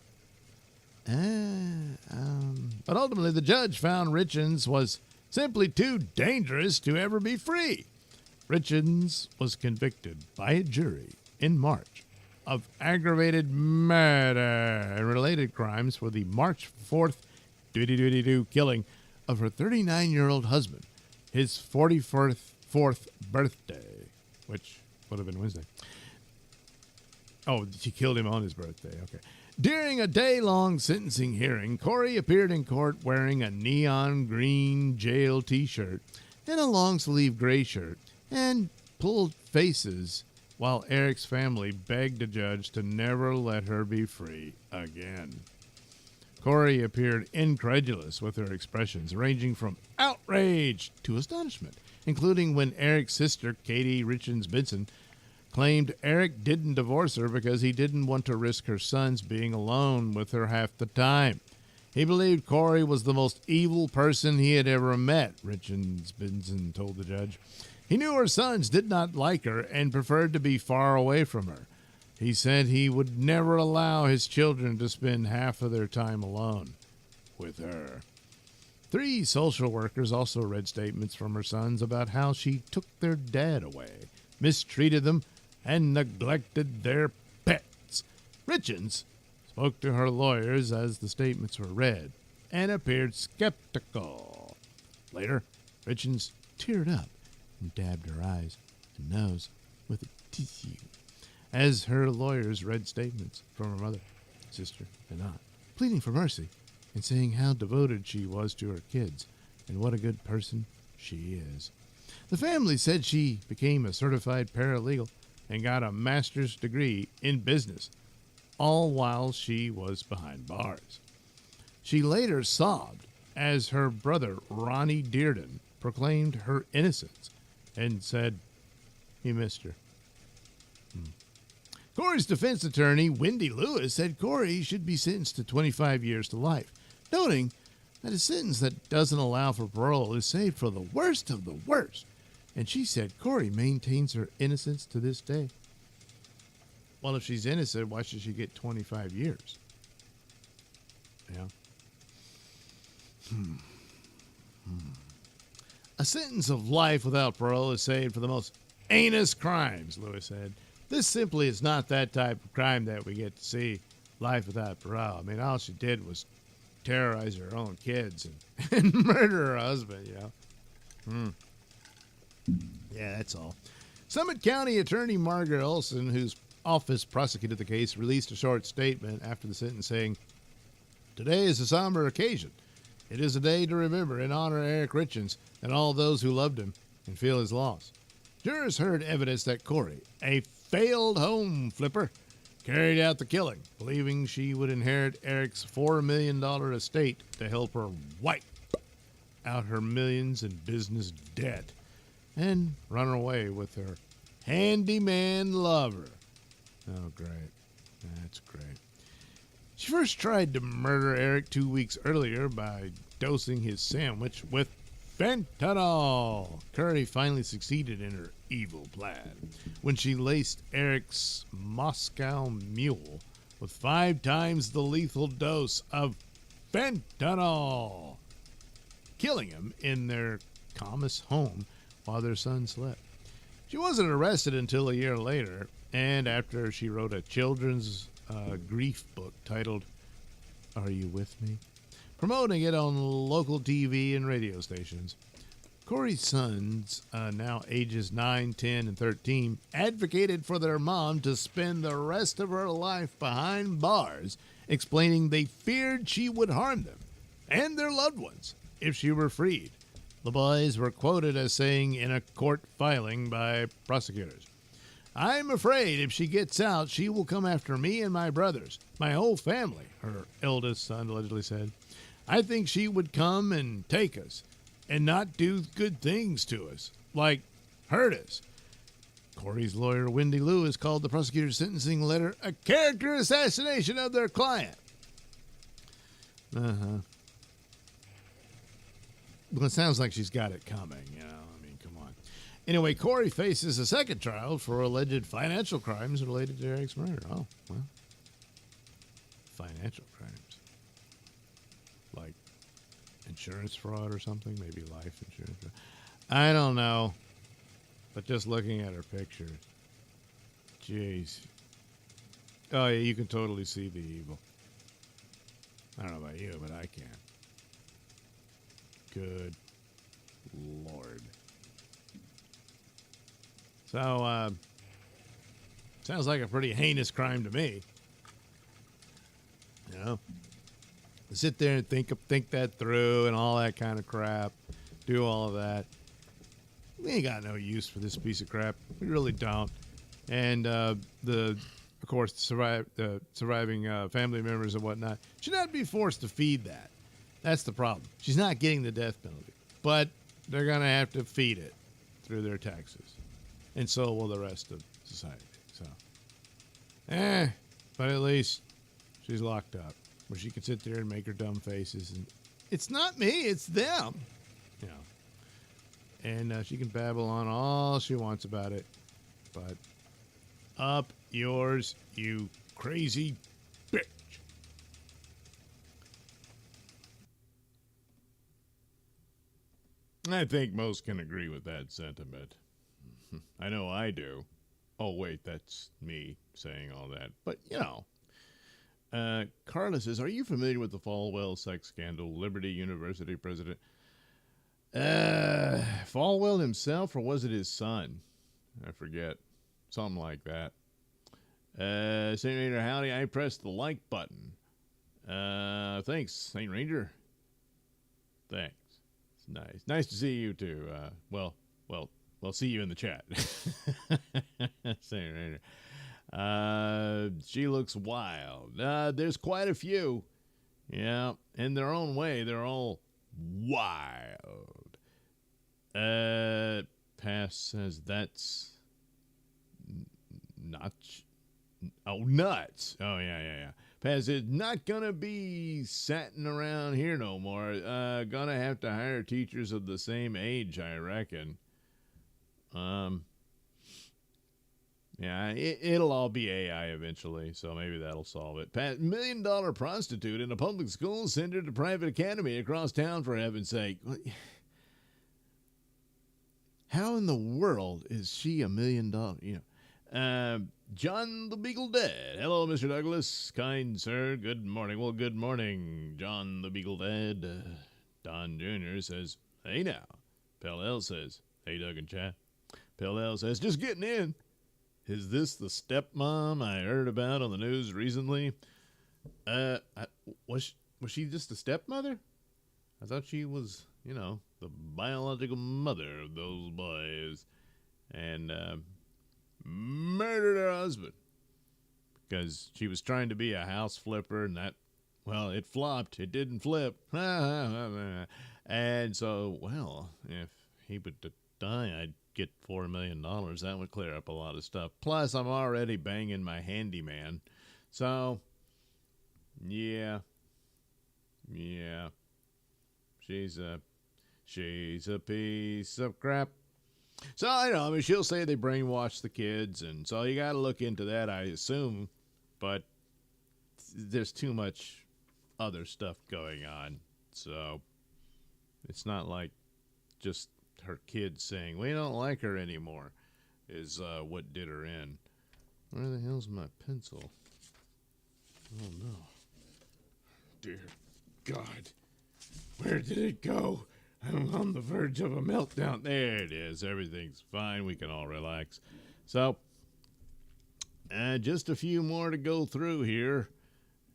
But ultimately, the judge found Richards was simply too dangerous to ever be free. Richards was convicted by a jury in March of aggravated murder and related crimes for the March 4th, 2022 killing of her 39-year-old husband, his 44th birthday, which would have been Wednesday. Oh, she killed him on his birthday. Okay. During a day-long sentencing hearing, Corey appeared in court wearing a neon green jail T-shirt and a long-sleeve gray shirt and pulled faces while Eric's family begged the judge to never let her be free again. Corey appeared incredulous with her expressions, ranging from outrage to astonishment, including when Eric's sister, Katie Richards Benson, claimed Eric didn't divorce her because he didn't want to risk her sons being alone with her half the time. He believed Corey was the most evil person he had ever met, Richards Benson told the judge. He knew her sons did not like her and preferred to be far away from her. He said he would never allow his children to spend half of their time alone with her. 3 social workers also read statements from her sons about how she took their dad away, mistreated them, and neglected their pets. Richards spoke to her lawyers as the statements were read and appeared skeptical. Later, Richards teared up and dabbed her eyes and nose with a tissue as her lawyers read statements from her mother, sister, and aunt, pleading for mercy and saying how devoted she was to her kids and what a good person she is. The family said she became a certified paralegal and got a master's degree in business, all while she was behind bars. She later sobbed as her brother, Ronnie Dearden, proclaimed her innocence and said he missed her. Corey's defense attorney, Wendy Lewis, said Corey should be sentenced to 25 years to life, noting that a sentence that doesn't allow for parole is saved for the worst of the worst. And she said Corey maintains her innocence to this day. Well, if she's innocent, why should she get 25 years? Yeah. A sentence of life without parole is saved for the most heinous crimes, Lewis said. This simply is not that type of crime that we get to see, life without parole. I mean, all she did was terrorize her own kids and murder her husband, you know. Yeah, that's all. Summit County Attorney Margaret Olson, whose office prosecuted the case, released a short statement after the sentence saying, "Today is a somber occasion. It is a day to remember and honor Eric Richards and all those who loved him and feel his loss. Jurors heard evidence that Corey, a failed home flipper, carried out the killing, believing she would inherit Eric's $4 million estate to help her wipe out her millions in business debt and run away with her handyman lover." Oh, great. That's great. She first tried to murder Eric 2 weeks earlier by dosing his sandwich with fentanyl. Curry finally succeeded in her evil plan when she laced Eric's Moscow Mule with 5 times the lethal dose of fentanyl, killing him in their Camas home while their son slept. She wasn't arrested until a year later, and after she wrote a children's grief book titled Are You With Me?, promoting it on local TV and radio stations. Corey's sons, now ages 9, 10, and 13, advocated for their mom to spend the rest of her life behind bars, explaining they feared she would harm them and their loved ones if she were freed. The boys were quoted as saying in a court filing by prosecutors, "I'm afraid if she gets out, she will come after me and my brothers, my whole family," her eldest son allegedly said. "I think she would come and take us and not do good things to us, like hurt us." Corey's lawyer, Wendy Lewis, called the prosecutor's sentencing letter a character assassination of their client. Well, it sounds like she's got it coming, you know. I mean, come on. Anyway, Corey faces a second trial for alleged financial crimes related to Eric's murder. Oh, well. Financial crimes. Like insurance fraud or something? Maybe life insurance fraud. I don't know. But just looking at her picture. Jeez. Oh, yeah, you can totally see the evil. I don't know about you, but I can. Good Lord. So, sounds like a pretty heinous crime to me. You know? Sit there and think that through and all that kind of crap. Do all of that. We ain't got no use for this piece of crap. We really don't. And of course, the surviving family members and whatnot should not be forced to feed that. That's the problem. She's not getting the death penalty, but they're going to have to feed it through their taxes. And so will the rest of society. So, but at least she's locked up where she can sit there and make her dumb faces. And it's not me, it's them. You know. And she can babble on all she wants about it. But up yours, you crazy bitch. I think most can agree with that sentiment. I know I do. Oh, wait, that's me saying all that. But, you know. Carla says, are you familiar with the Falwell sex scandal? Liberty University president. Falwell himself, or was it his son? I forget. Something like that. St. Ranger, howdy. I pressed the like button. Thanks, St. Ranger. Thanks. It's nice. Nice to see you too. Well, see you in the chat. St. Ranger. She looks wild. There's quite a few. Yeah, in their own way, they're all wild. Pass says that's nuts. Oh, nuts. Oh, yeah. Pass is not gonna be satting around here no more. Gonna have to hire teachers of the same age, I reckon. Yeah, it'll all be AI eventually, so maybe that'll solve it. Pat, $1 million prostitute in a public school sent her to private academy across town, for heaven's sake. How in the world is she $1 million? You know, John the Beagle Dead. Hello, Mr. Douglas. Kind sir, good morning. Well, good morning, John the Beagle Dead. Don Jr. says, hey now. Pell says, hey, Doug and chat. Pell says, just getting in. Is this the stepmom I heard about on the news recently? Was she just a stepmother? I thought she was, you know, the biological mother of those boys. And murdered her husband because she was trying to be a house flipper, and that, well, it flopped. It didn't flip. And so, well, if he would die, I'd get $4 million. That would clear up a lot of stuff. Plus, I'm already banging my handyman. So, yeah. She's a piece of crap. So, I know, I mean, she'll say they brainwash the kids, and so you got to look into that, I assume. But there's too much other stuff going on. So, it's not like just her kids saying, we don't like her anymore, is what did her in. Where the hell's my pencil? Oh, no. Dear God. Where did it go? I'm on the verge of a meltdown. There it is. Everything's fine. We can all relax. So, just a few more to go through here.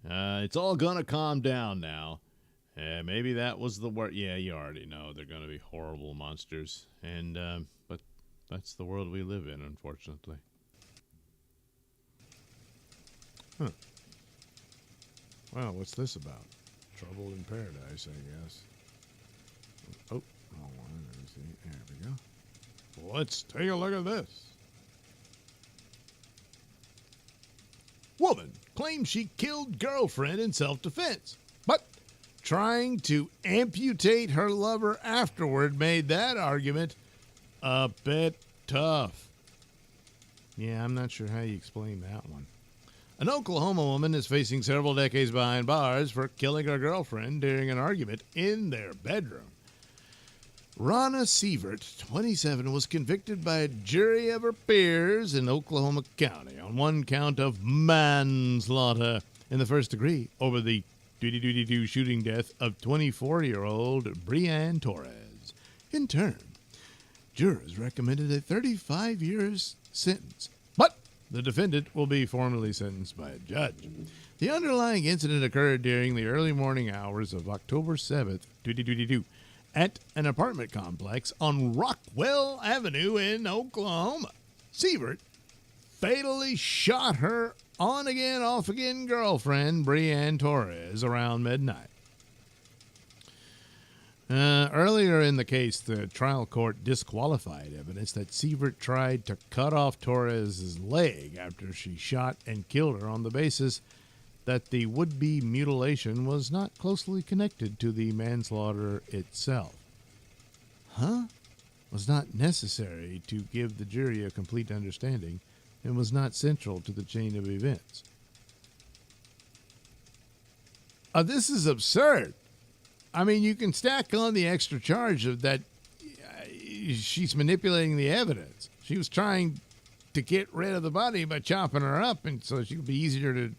It's all going to calm down now. Maybe that was the word. Yeah, you already know they're going to be horrible monsters. But that's the world we live in, unfortunately. Huh. Well, what's this about? Trouble in Paradise, I guess. Oh, wrong one. Let me see. There we go. Let's take a look at this. Woman claims she killed girlfriend in self-defense, but trying to amputate her lover afterward made that argument a bit tough. Yeah, I'm not sure how you explain that one. An Oklahoma woman is facing several decades behind bars for killing her girlfriend during an argument in their bedroom. Ronna Sievert, 27, was convicted by a jury of her peers in Oklahoma County on one count of manslaughter in the first degree over the shooting death of 24-year-old Brianne Torres. In turn, jurors recommended a 35 years sentence, but the defendant will be formally sentenced by a judge. The underlying incident occurred during the early morning hours of October 7th, 2022, at an apartment complex on Rockwell Avenue in Oklahoma. Sievert fatally shot her on-again, off-again girlfriend, Brianne Torres, around midnight. Earlier in the case, the trial court disqualified evidence that Sievert tried to cut off Torres' leg after she shot and killed her on the basis that the would-be mutilation was not closely connected to the manslaughter itself. Was not necessary to give the jury a complete understanding and was not central to the chain of events. This is absurd. I mean, you can stack on the extra charge of that she's manipulating the evidence. She was trying to get rid of the body by chopping her up, and so she would be easier to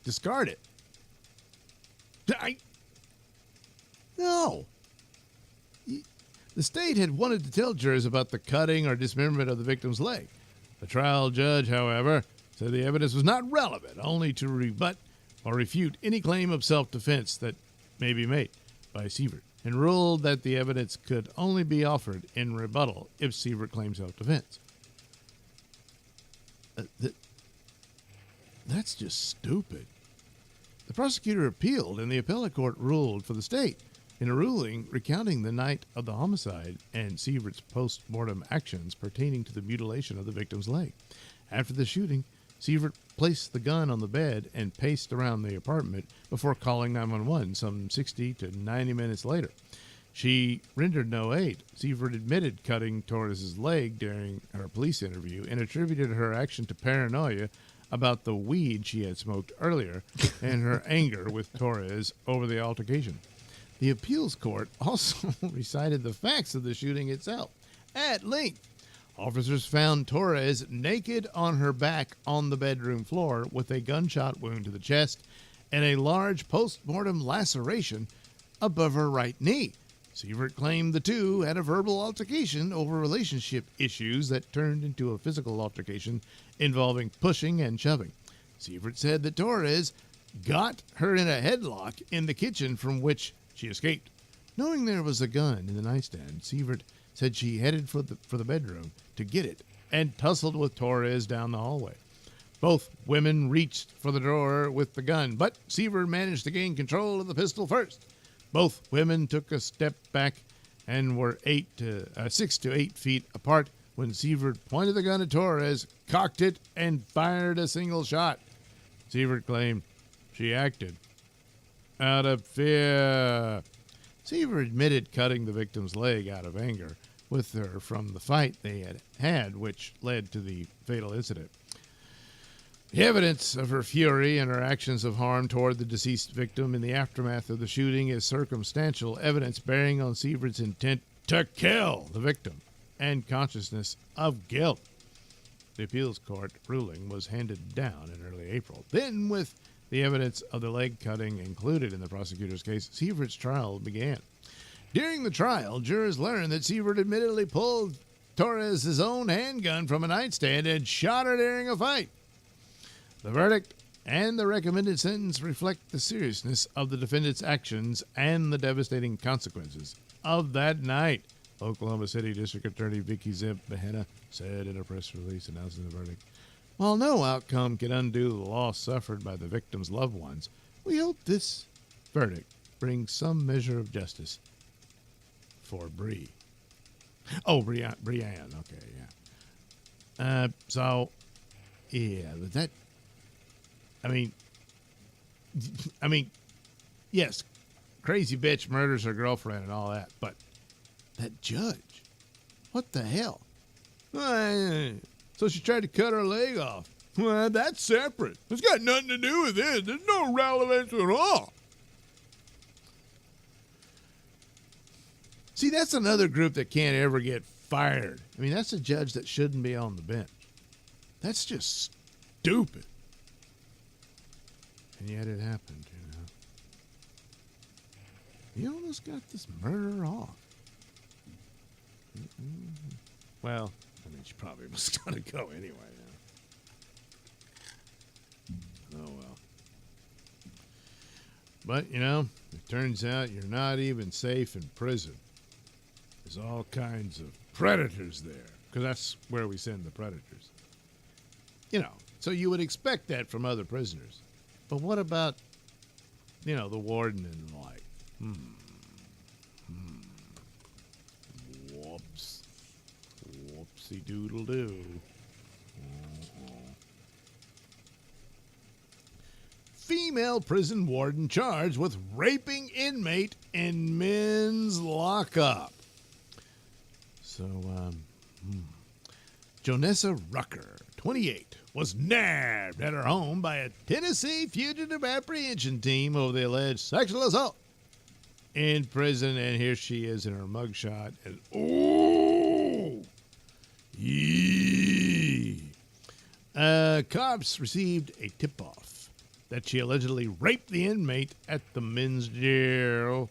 discard it. No. The state had wanted to tell jurors about the cutting or dismemberment of the victim's leg. The trial judge, however, said the evidence was not relevant, only to rebut or refute any claim of self-defense that may be made by Sievert, and ruled that the evidence could only be offered in rebuttal if Sievert claimed self-defense. That's just stupid. The prosecutor appealed, and the appellate court ruled for the state in a ruling recounting the night of the homicide and Sievert's post-mortem actions pertaining to the mutilation of the victim's leg. After the shooting, Sievert placed the gun on the bed and paced around the apartment before calling 911 some 60 to 90 minutes later. She rendered no aid. Sievert admitted cutting Torres' leg during her police interview and attributed her action to paranoia about the weed she had smoked earlier and her anger with Torres over the altercation. The appeals court also recited the facts of the shooting itself at length. Officers found Torres naked on her back on the bedroom floor with a gunshot wound to the chest and a large post-mortem laceration above her right knee. Sievert claimed the two had a verbal altercation over relationship issues that turned into a physical altercation involving pushing and shoving. Sievert said that Torres got her in a headlock in the kitchen from which she escaped. Knowing there was a gun in the nightstand, Sievert said she headed for the bedroom to get it and tussled with Torres down the hallway. Both women reached for the drawer with the gun, but Sievert managed to gain control of the pistol first. Both women took a step back and were 6 to 8 feet apart when Sievert pointed the gun at Torres, cocked it, and fired a single shot. Sievert claimed she acted out of fear. Sievert admitted cutting the victim's leg out of anger with her from the fight they had, which led to the fatal incident. The evidence of her fury and her actions of harm toward the deceased victim in the aftermath of the shooting is circumstantial evidence bearing on Sievert's intent to kill the victim and consciousness of guilt. The appeals court ruling was handed down in early April. Then, with the evidence of the leg cutting included in the prosecutor's case, Sievert's trial began. During the trial, jurors learned that Sievert admittedly pulled Torres' own handgun from a nightstand and shot her during a fight. The verdict and the recommended sentence reflect the seriousness of the defendant's actions and the devastating consequences of that night, Oklahoma City District Attorney Vicky Zimp Behenna said in a press release announcing the verdict. While no outcome can undo the loss suffered by the victim's loved ones, we hope this verdict brings some measure of justice for Bree. Oh, Brianne. Okay, yeah. But that. I mean, yes, crazy bitch murders her girlfriend and all that, but that judge, what the hell? So she tried to cut her leg off. Well, that's separate. It's got nothing to do with this. There's no relevance at all. See, that's another group that can't ever get fired. I mean, that's a judge that shouldn't be on the bench. That's just stupid. And yet it happened, you know. He almost got this murder off. Well, I mean, she probably was going to go anyway. Oh, well. But, it turns out you're not even safe in prison. There's all kinds of predators there, because that's where we send the predators. So you would expect that from other prisoners. But what about, the warden and the like? Whoops. Whoopsie doodle doo. Female prison warden charged with raping inmate in men's lockup. So, Jonessa Rucker, 28, was nabbed at her home by a Tennessee fugitive apprehension team over the alleged sexual assault in prison, and here she is in her mugshot, and cops received a tip-off that she allegedly raped the inmate at the men's jail,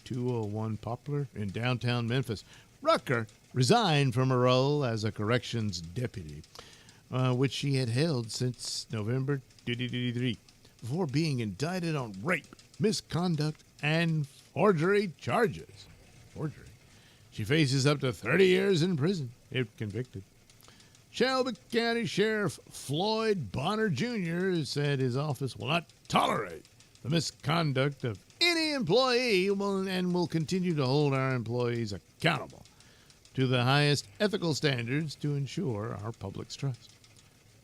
201 Poplar in downtown Memphis. Rucker resigned from her role as a corrections deputy, which she had held since November 2023, before being indicted on rape, misconduct, and forgery charges. Forgery. She faces up to 30 years in prison if convicted. Shelby County Sheriff Floyd Bonner Jr. said his office will not tolerate the misconduct of any employee and will continue to hold our employees accountable to the highest ethical standards to ensure our public's trust.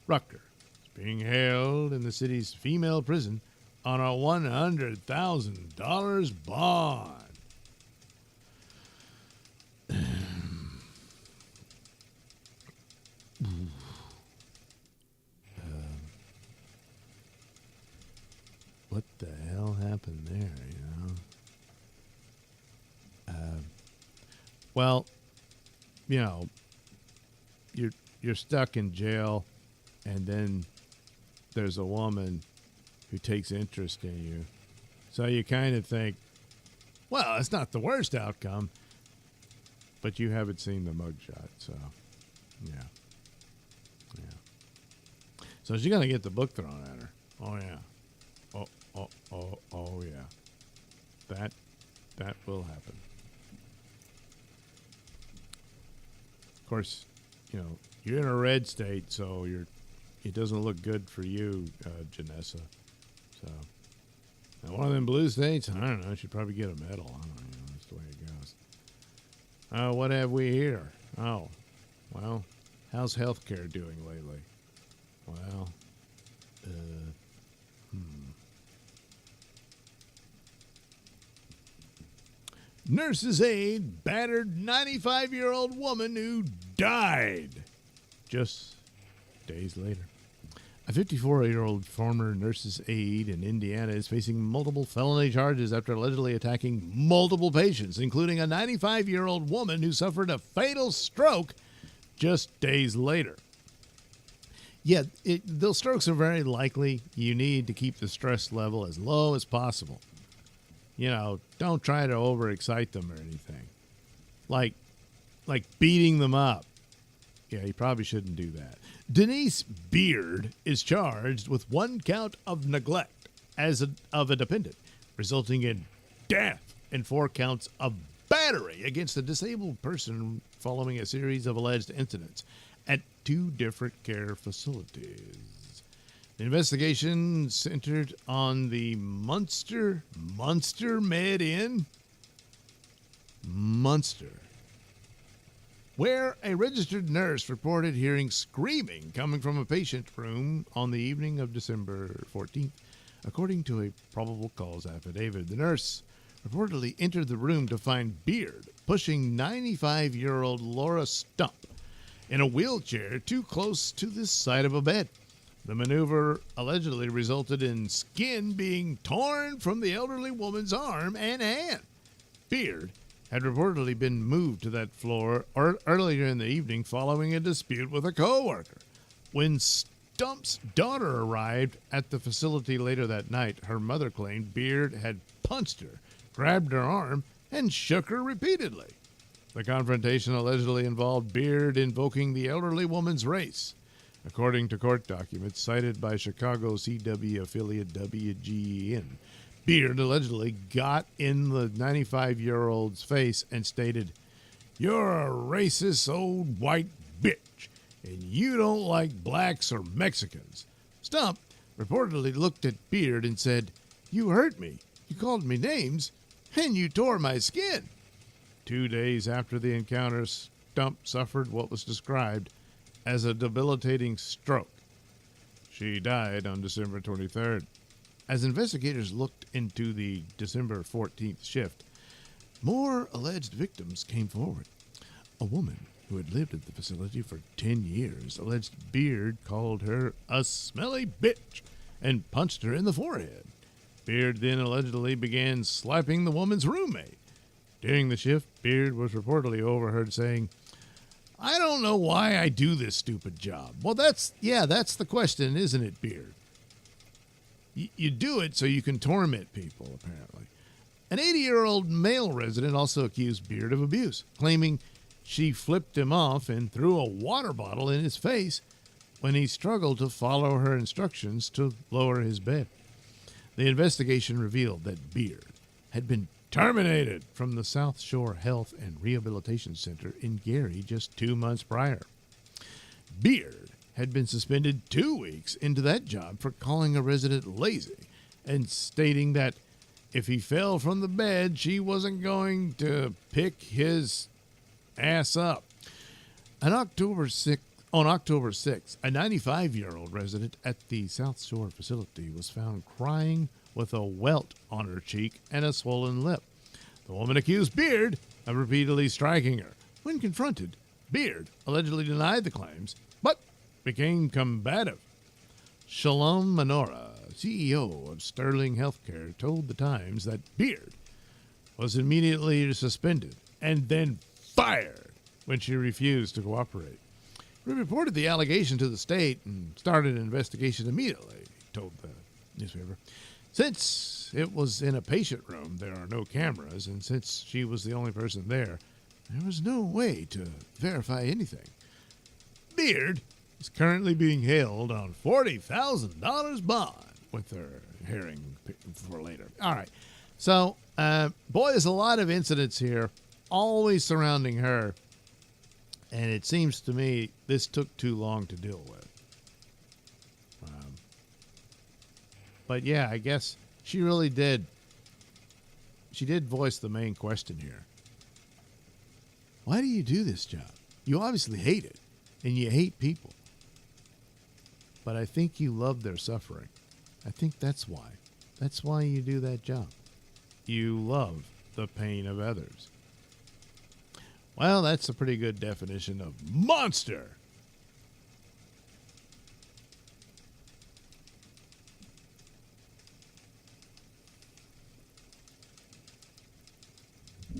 Rucker is being held in the city's female prison on a $100,000 bond. What the hell happened there, Well, you're stuck in jail, and then there's a woman who takes interest in you. So you kind of think, well, it's not the worst outcome, but you haven't seen the mugshot, so yeah. So she's gonna get the book thrown at her. Oh yeah. Oh yeah. That will happen. Of course, you're in a red state, so it doesn't look good for you, Janessa. So, now one of them blue states, I don't know, she'd probably get a medal. I don't know, that's the way it goes. What have we here? Oh, well, how's healthcare doing lately? Well, Nurse's aide battered 95-year-old woman who died just days later. A 54-year-old former nurse's aide in Indiana is facing multiple felony charges after allegedly attacking multiple patients, including a 95-year-old woman who suffered a fatal stroke just days later. Yeah, those strokes are very likely. You need to keep the stress level as low as possible. You know, don't try to overexcite them or anything. Like beating them up. Yeah, you probably shouldn't do that. Denise Beard is charged with 1 count of neglect of a dependent, resulting in death, and 4 counts of battery against a disabled person following a series of alleged incidents at 2 different care facilities. The investigation centered on the Munster Med Inn, Munster, where a registered nurse reported hearing screaming coming from a patient room on the evening of December 14th. According to a probable cause affidavit, the nurse reportedly entered the room to find Beard pushing 95-year-old Laura Stump in a wheelchair too close to the side of a bed. The maneuver allegedly resulted in skin being torn from the elderly woman's arm and hand. Beard had reportedly been moved to that floor earlier in the evening following a dispute with a co-worker. When Stump's daughter arrived at the facility later that night, her mother claimed Beard had punched her, grabbed her arm, and shook her repeatedly. The confrontation allegedly involved Beard invoking the elderly woman's race. According to court documents cited by Chicago CW affiliate WGN, Beard allegedly got in the 95-year-old's face and stated, "You're a racist old white bitch, and you don't like blacks or Mexicans." Stump reportedly looked at Beard and said, "You hurt me, you called me names, and you tore my skin." 2 days after the encounter, Stump suffered what was described as a debilitating stroke. She died on December 23rd. As investigators looked into the December 14th shift, more alleged victims came forward. A woman who had lived at the facility for 10 years alleged Beard called her a smelly bitch and punched her in the forehead. Beard then allegedly began slapping the woman's roommate. During the shift, Beard was reportedly overheard saying, "I don't know why I do this stupid job." Well, that's the question, isn't it, Beard? You do it so you can torment people, apparently. An 80-year-old male resident also accused Beard of abuse, claiming she flipped him off and threw a water bottle in his face when he struggled to follow her instructions to lower his bed. The investigation revealed that Beard had been terminated from the South Shore Health and Rehabilitation Center in Gary just 2 months prior. Beard had been suspended 2 weeks into that job for calling a resident lazy and stating that if he fell from the bed, she wasn't going to pick his ass up. On October 6th, a 95-year-old resident at the South Shore facility was found crying with a welt on her cheek and a swollen lip. The woman accused Beard of repeatedly striking her. When confronted, Beard allegedly denied the claims, but became combative. Shalom Menorah, CEO of Sterling Healthcare, told the Times that Beard was immediately suspended and then fired when she refused to cooperate. We reported the allegation to the state and started an investigation immediately, told the newspaper. Since it was in a patient room, there are no cameras, and since she was the only person there was no way to verify anything. Beard is currently being held on $40,000 bond with her hearing for later. All right. So, boy, there's a lot of incidents here, always surrounding her. And it seems to me this took too long to deal with. But yeah, I guess she really did. She did voice the main question here. Why do you do this job? You obviously hate it, and you hate people. But I think you love their suffering. I think that's why. That's why you do that job. You love the pain of others. Well, that's a pretty good definition of monster. I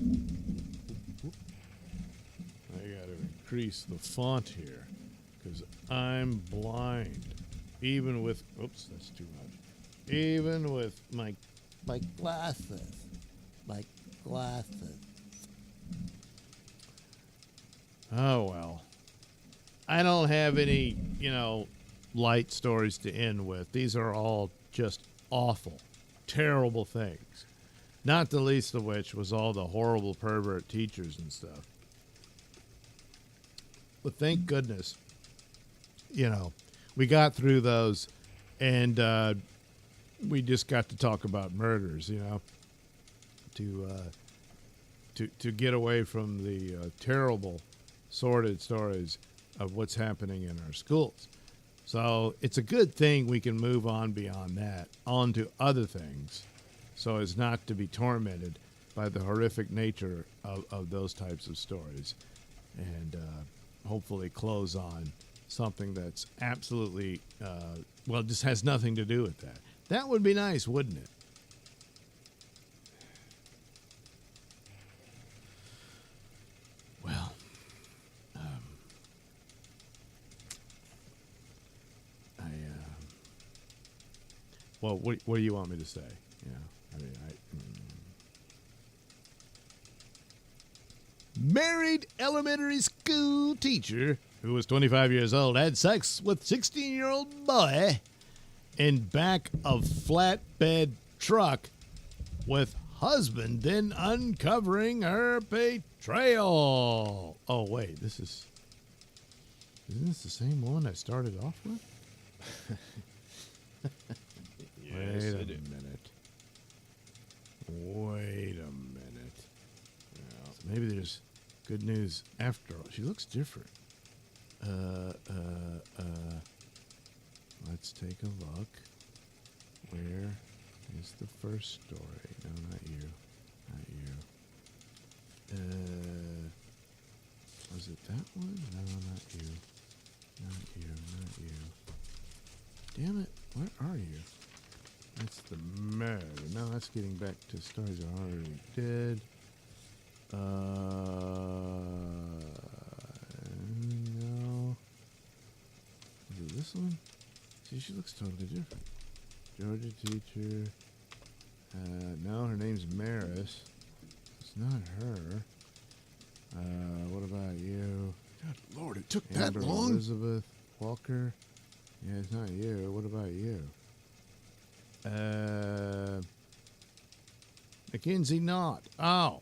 got to increase the font here because I'm blind. Even with, oops, that's too much. Even with my glasses. My glasses. Oh, well. I don't have any, light stories to end with. These are all just awful, terrible things. Not the least of which was all the horrible pervert teachers and stuff. But thank goodness, we got through those, and we just got to talk about murders, to get away from the terrible, sordid stories of what's happening in our schools. So it's a good thing we can move on beyond that, on to other things, so as not to be tormented by the horrific nature of those types of stories, and hopefully close on something that's absolutely, just has nothing to do with that. That would be nice, wouldn't it? Well, what do you want me to say? Married elementary school teacher who was 25 years old had sex with 16-year-old boy in back of flatbed truck with husband then uncovering her betrayal. Oh, wait, isn't this the same one I started off with? Yes, Wait a it is. minute. Wait a minute. Yeah. So maybe there's good news after all. She looks different. Let's take a look. Where is the first story? No, not you. Not you. Was it that one? No, not you. Not you. Not you. Damn it. Where are you? That's the murder. No, that's getting back to stories I already did. No. Is it this one? See, she looks totally different. Georgia teacher. No, her name's Maris. It's not her. What about you? God Lord, it took Amber that long? Elizabeth Walker. Yeah, it's not you. What about you? Mackenzie Knott. Oh.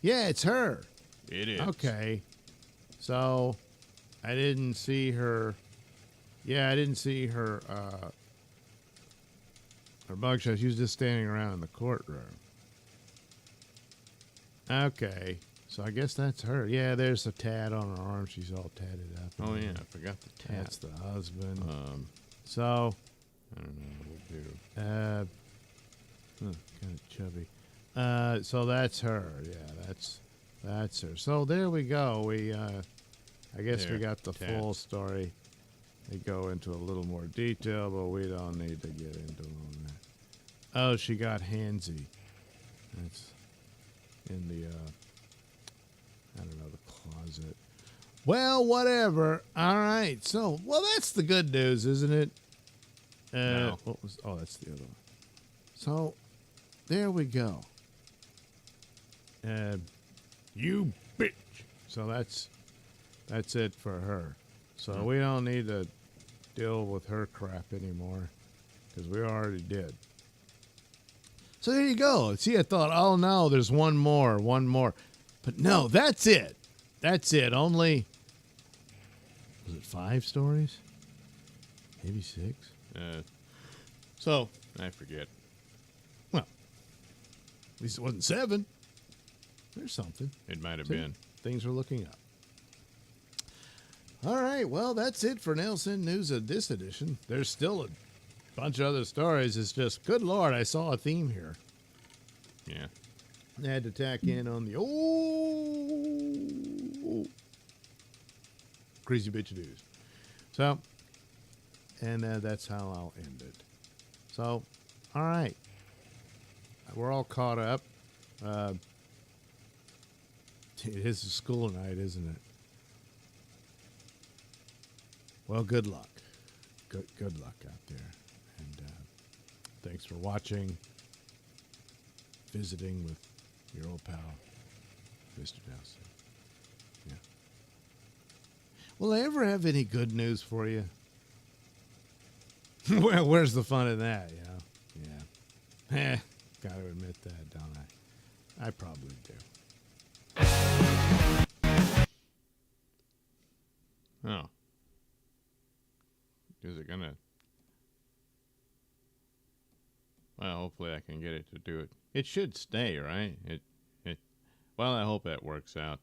Yeah, it's her. It is. Okay. So, I didn't see her. Yeah, I didn't see her mugshot. She was just standing around in the courtroom. Okay. So I guess that's her. Yeah, there's a tat on her arm. She's all tatted up. Oh, yeah, I forgot the tat. That's the husband. I don't know. We'll do. Kind of chubby. So that's her. Yeah, that's her. So there we go. We, I guess we There, got the tats. full story. They go into a little more detail, but we don't need to get into all that. Oh, she got handsy. That's in the, I don't know, the closet. Well, whatever. All right. So, well, that's the good news, isn't it? No. What was? Oh, that's the other one. So, there we go. You bitch. So that's it for her. So we don't need to deal with her crap anymore because we already did. So there you go. See, I thought, oh no, there's one more. But no, that's it. That's it. Only, was it 5 stories? Maybe 6? So, I forget. Well, at least it wasn't 7. There's something. It might have See? been. Things are looking up. All right, well, that's it for Nailsin News of this edition. There's still a bunch of other stories. It's just, good Lord, I saw a theme here. Yeah. I had to tack in on the crazy bitch news. So, and that's how I'll end it. So, all right. We're all caught up. It is a school night, isn't it? Well, good luck. Good luck out there. And thanks for watching, visiting with your old pal, Mr. Nailsin. Yeah. Will I ever have any good news for you? Well, where's the fun in that, you know? Yeah. Gotta admit that, don't I? I probably do. Oh. Is it gonna... Well, hopefully I can get it to do it. It should stay, right? Well, I hope that works out.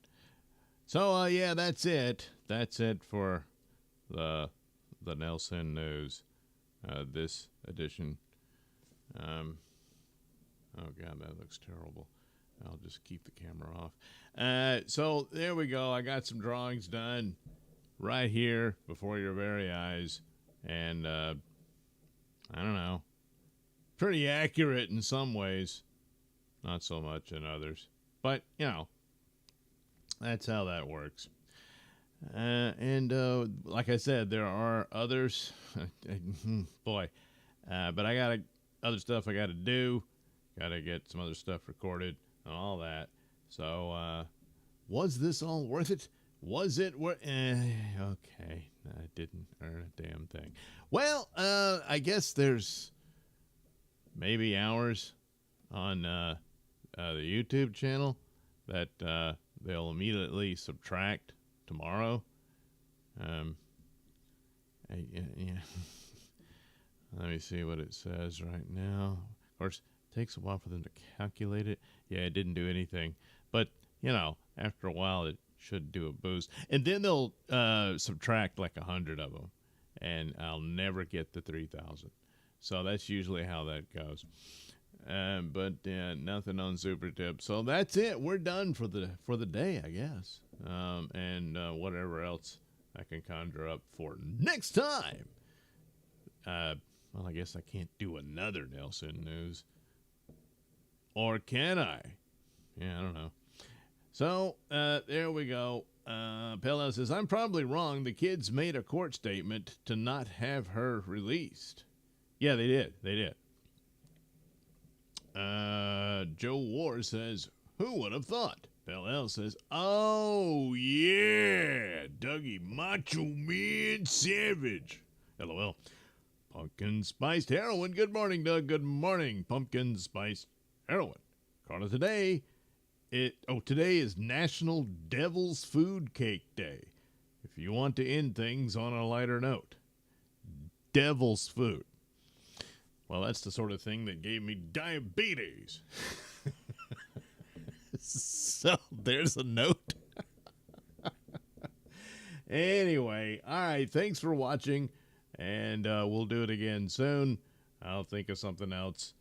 So, yeah, that's it. That's it for the Nailsin News, this edition. Oh, God, that looks terrible. I'll just keep the camera off. So, there we go. I got some drawings done right here before your very eyes. And, I don't know. Pretty accurate in some ways. Not so much in others. But, you know, that's how that works. And like I said, there are others. Boy. But I got other stuff I got to do. Got to get some other stuff recorded and all that. So, was this all worth it? Was it worth okay. I didn't earn a damn thing. Well, I guess there's maybe hours on the YouTube channel that they'll immediately subtract tomorrow. Yeah. Let me see what it says right now. Of course, it takes a while for them to calculate it. Yeah, it didn't do anything. But, you know, after a while, it should do a boost. And then they'll subtract like 100 of them. And I'll never get the 3,000. So that's usually how that goes. But nothing on Super Tip. So that's it. We're done for the day, I guess. And whatever else I can conjure up for next time. Well, I guess I can't do another Nailsin News. Or can I? Yeah, I don't know. So, there we go. Pella says, I'm probably wrong. The kids made a court statement to not have her released. Yeah, they did. They did. Joe War says, who would have thought? Pella says, oh, yeah. Dougie Macho Man Savage. LOL. Pumpkin spiced heroin. Good morning, Doug. Good morning. Pumpkin spiced heroin. Carla, today is National Devil's Food Cake Day. If you want to end things on a lighter note. Devil's food. Well, that's the sort of thing that gave me diabetes. So there's a note. Anyway, all right. Thanks for watching. And we'll do it again soon. I'll think of something else.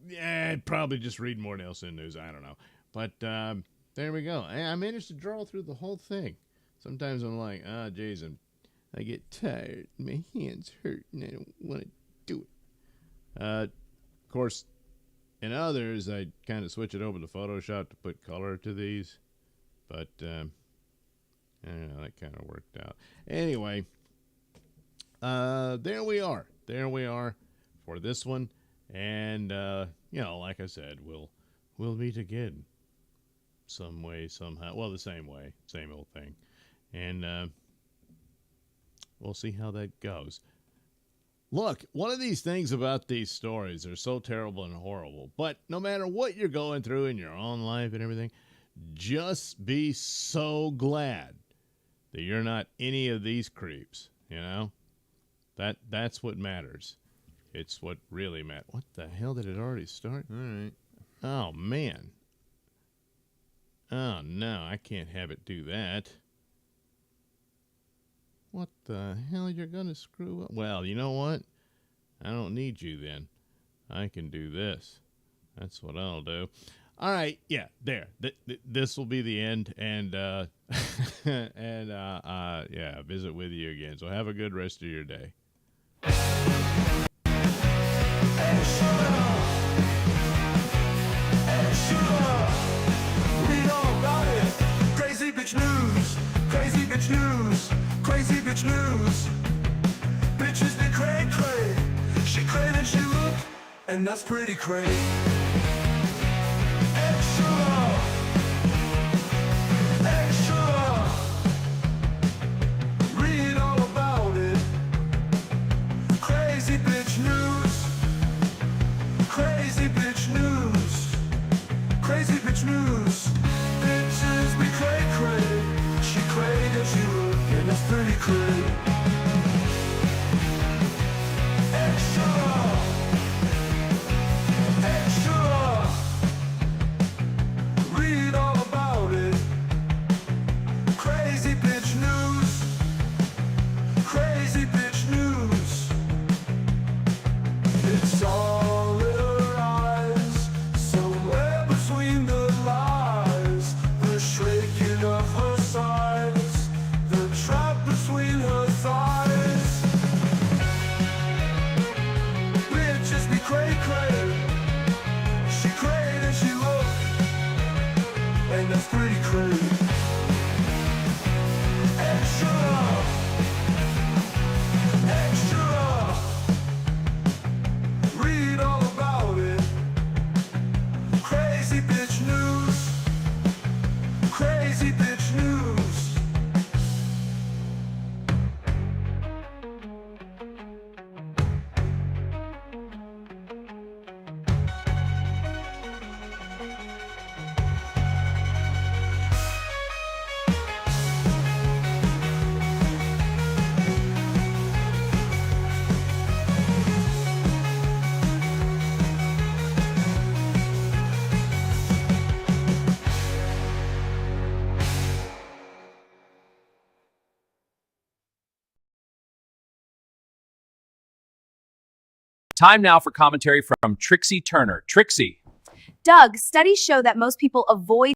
Yeah, I'd probably just read more Nailsin News. I don't know. But there we go. I managed to draw through the whole thing. Sometimes I'm like, Jason, I get tired. My hands hurt and I don't want to do it. Of course, in others, I kind of switch it over to Photoshop to put color to these. But, I don't know, that kind of worked out. Anyway, there we are. There we are for this one. And, you know, like I said, we'll meet again some way, somehow. Well, the same way, same old thing. And we'll see how that goes. Look, one of these things about these stories are so terrible and horrible, but no matter what you're going through in your own life and everything, just be so glad that you're not any of these creeps, you know? That's what matters. It's what really matters. What the hell, did it already start? All right. Oh, man. Oh, no, I can't have it do that. What the hell, you're going to screw up? Well, you know what? I don't need you then. I can do this. That's what I'll do. All right, yeah, there. This will be the end, and yeah, visit with you again. So have a good rest of your day. Crazy bitch news, crazy bitch news, crazy bitch bitch news. Bitches be cray cray. She cray and she look, and that's pretty cray. Extra, extra. Read all about it. Crazy bitch news. Crazy bitch news. Crazy bitch news. Bitches be cray cray. She cray and she look, and that's pretty cray. Extra, extra. Read all about it. Crazy bitch news. Crazy bitch news. It's all in her eyes, somewhere between the lies, the shrinking of her sides, the trap between her thighs. Bitches be cray cray. She crayed and she looked, and that's pretty cray. Extra, extra. Read all about it. Crazy bitch news. Crazy bitch news. Time now for commentary from Trixie Turner. Trixie. Doug, studies show that most people avoid